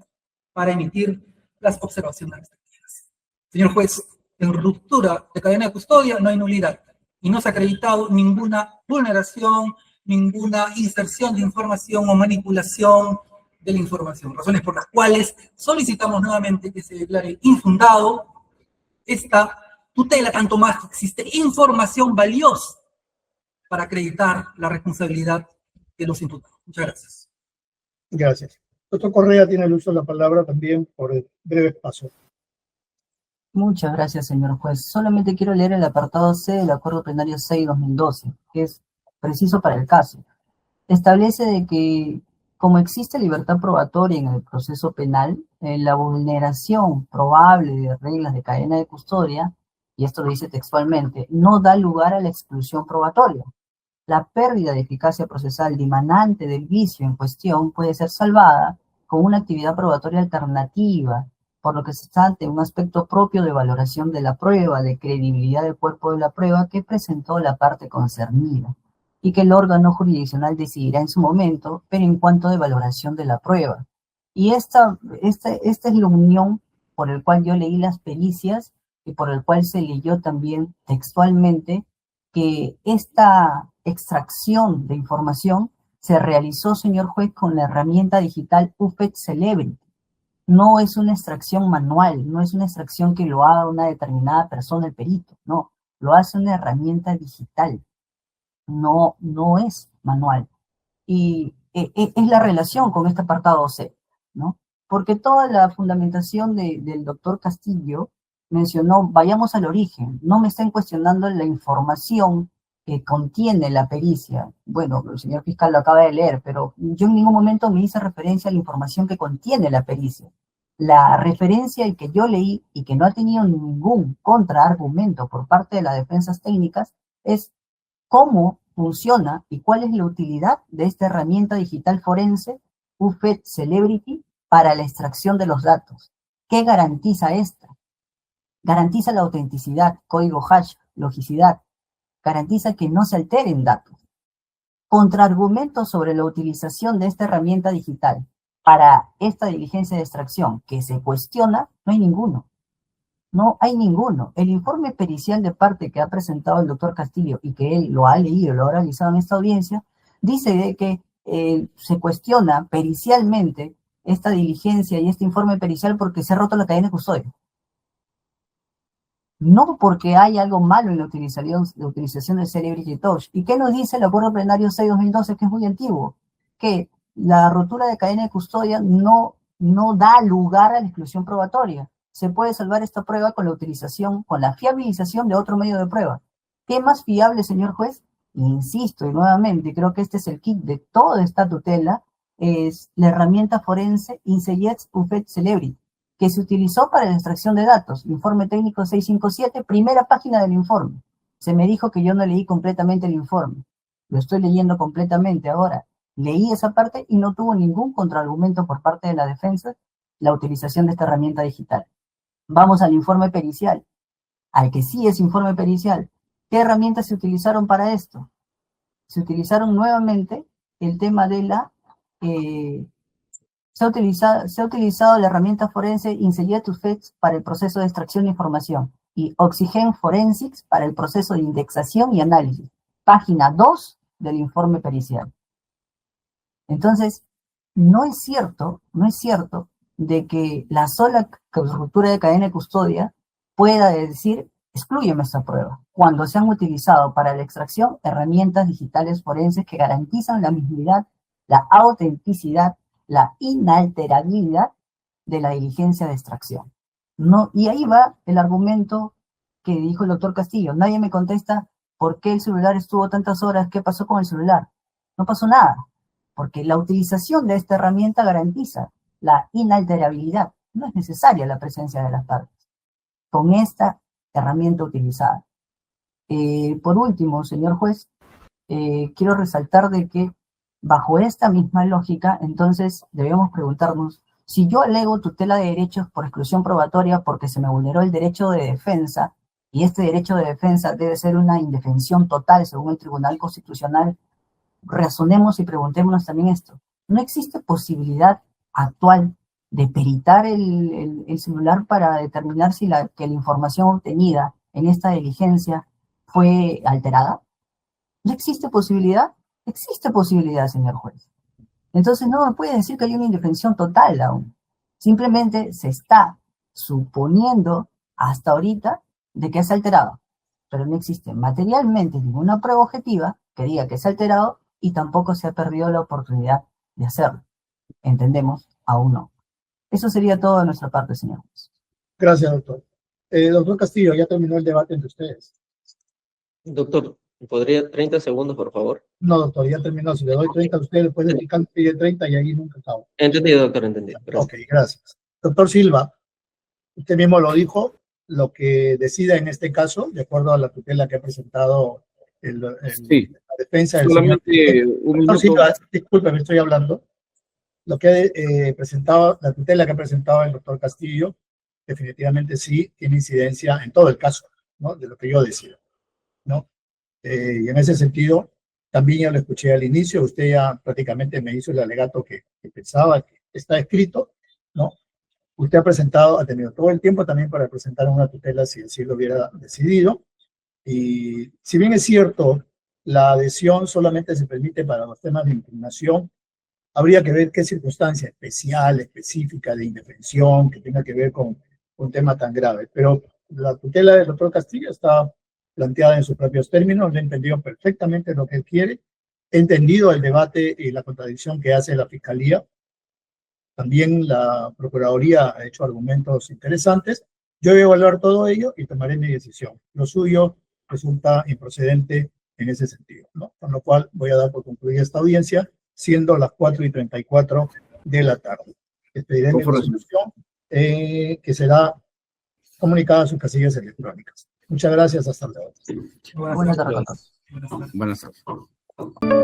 Speaker 2: para emitir las observaciones respectivas. Señor juez, en ruptura de cadena de custodia no hay nulidad y no se ha acreditado ninguna vulneración, ninguna inserción de información o manipulación de la información, razones por las cuales solicitamos nuevamente que se declare infundado esta tutela, tanto más que existe información valiosa para acreditar la responsabilidad de los imputados. Muchas gracias.
Speaker 1: Gracias. Doctor Correa tiene el uso de la palabra también por el breve paso.
Speaker 5: Muchas gracias, señor juez. Solamente quiero leer el apartado C del Acuerdo Plenario 6-2012, que es preciso para el caso. Establece de que, como existe libertad probatoria en el proceso penal, la vulneración probable de reglas de cadena de custodia, y esto lo dice textualmente, no da lugar a la exclusión probatoria. La pérdida de eficacia procesal dimanante del vicio en cuestión puede ser salvada con una actividad probatoria alternativa, por lo que se está ante un aspecto propio de valoración de la prueba, de credibilidad del cuerpo de la prueba que presentó la parte concernida, y que el órgano jurisdiccional decidirá en su momento, pero en cuanto de valoración de la prueba. Y esta es la unión por el cual yo leí las pericias y por el cual se leyó también textualmente que esta extracción de información se realizó, señor juez, con la herramienta digital UFED Celebrity. No es una extracción manual, no es una extracción que lo haga una determinada persona, el perito, no, lo hace una herramienta digital, no es manual. Y es la relación con este apartado C, ¿no? Porque toda la fundamentación del doctor Castillo mencionó, vayamos al origen, no me estén cuestionando la información que contiene la pericia. Bueno, el señor fiscal lo acaba de leer, pero yo en ningún momento me hice referencia a la información que contiene la pericia. La referencia que yo leí y que no ha tenido ningún contraargumento por parte de las defensas técnicas es cómo funciona y cuál es la utilidad de esta herramienta digital forense UFED Celebrity para la extracción de los datos. ¿Qué garantiza esta? Garantiza la autenticidad, código hash, logicidad. Garantiza que no se alteren datos. Contraargumentos sobre la utilización de esta herramienta digital para esta diligencia de extracción que se cuestiona, no hay ninguno. No hay ninguno. El informe pericial de parte que ha presentado el doctor Castillo y que él lo ha leído, lo ha realizado en esta audiencia, dice de que se cuestiona pericialmente esta diligencia y este informe pericial porque se ha roto la cadena de custodia. No porque hay algo malo en la utilización del Celebrity Touch. ¿Y qué nos dice el acuerdo plenario 6-2012, que es muy antiguo? Que la rotura de cadena de custodia no da lugar a la exclusión probatoria. Se puede salvar esta prueba con la utilización, con la fiabilización de otro medio de prueba. ¿Qué más fiable, señor juez? Insisto, y nuevamente, creo que este es el kit de toda esta tutela, es la herramienta forense Inseyets Ufet Celebrity, que se utilizó para la extracción de datos. Informe técnico 657, primera página del informe. Se me dijo que yo no leí completamente el informe. Lo estoy leyendo completamente ahora. Leí esa parte y no tuvo ningún contraargumento por parte de la defensa la utilización de esta herramienta digital. Vamos al informe pericial, al que sí es informe pericial. ¿Qué herramientas se utilizaron para esto? Se utilizaron nuevamente el tema de la... se ha utilizado la herramienta forense Inseyets para el proceso de extracción de información y Oxygen Forensics para el proceso de indexación y análisis. Página 2 del informe pericial. Entonces, no es cierto de que la sola ruptura de cadena de custodia pueda decir, exclúyeme esta prueba, cuando se han utilizado para la extracción herramientas digitales forenses que garantizan la mismidad, la autenticidad, la inalterabilidad de la diligencia de extracción. No, y ahí va el argumento que dijo el doctor Castillo. Nadie me contesta por qué el celular estuvo tantas horas, qué pasó con el celular. No pasó nada, porque la utilización de esta herramienta garantiza la inalterabilidad. No es necesaria la presencia de las partes con esta herramienta utilizada. Por último, señor juez, quiero resaltar de que bajo esta misma lógica, entonces debemos preguntarnos, si yo alego tutela de derechos por exclusión probatoria porque se me vulneró el derecho de defensa, y este derecho de defensa debe ser una indefensión total según el Tribunal Constitucional, razonemos y preguntémonos también esto. ¿No existe posibilidad actual de peritar el celular para determinar si que la información obtenida en esta diligencia fue alterada? ¿No existe posibilidad? Existe posibilidad, señor juez. Entonces no me puede decir que hay una indefensión total aún. Simplemente se está suponiendo hasta ahorita de que es alterado, pero no existe materialmente ninguna prueba objetiva que diga que es alterado y tampoco se ha perdido la oportunidad de hacerlo. Entendemos, aún no. Eso sería todo de nuestra parte, señor juez.
Speaker 1: Gracias, doctor. Doctor Castillo, ya terminó el debate entre ustedes.
Speaker 4: Doctor, ¿podría 30 segundos, por favor?
Speaker 1: No, doctor, ya terminó. Si le doy 30 a usted, después de picar, pide 30 y ahí nunca acabo.
Speaker 4: Entendido, doctor, entendido. Gracias.
Speaker 1: Ok, gracias. Doctor Silva, usted mismo lo dijo, lo que decida en este caso, de acuerdo a la tutela que ha presentado
Speaker 7: Sí.
Speaker 1: la defensa del
Speaker 7: Solamente
Speaker 1: señor.
Speaker 7: un
Speaker 1: Doctor
Speaker 7: minuto.
Speaker 1: Silva, disculpe, me estoy hablando. Lo que ha presentado, la tutela que ha presentado el doctor Castillo, definitivamente sí tiene incidencia en todo el caso, ¿no? De lo que yo decía, ¿no? Y en ese sentido, también ya lo escuché al inicio, usted ya prácticamente me hizo el alegato que pensaba que está escrito, ¿no? Usted ha tenido todo el tiempo también para presentar una tutela si así lo hubiera decidido. Y si bien es cierto, la adhesión solamente se permite para los temas de impugnación, habría que ver qué circunstancia especial, específica de indefensión que tenga que ver con un tema tan grave. Pero la tutela del doctor Castillo está planteada en sus propios términos, le he entendido perfectamente lo que él quiere, he entendido el debate y la contradicción que hace la Fiscalía. También la Procuraduría ha hecho argumentos interesantes. Yo voy a evaluar todo ello y tomaré mi decisión. Lo suyo resulta improcedente en ese sentido, ¿no? Con lo cual voy a dar por concluida esta audiencia, siendo las 4:34 de la tarde. Pediré mi resolución que será comunicada a sus casillas electrónicas. Muchas gracias, hasta luego.
Speaker 5: Buenas tardes.
Speaker 7: Buenas tardes.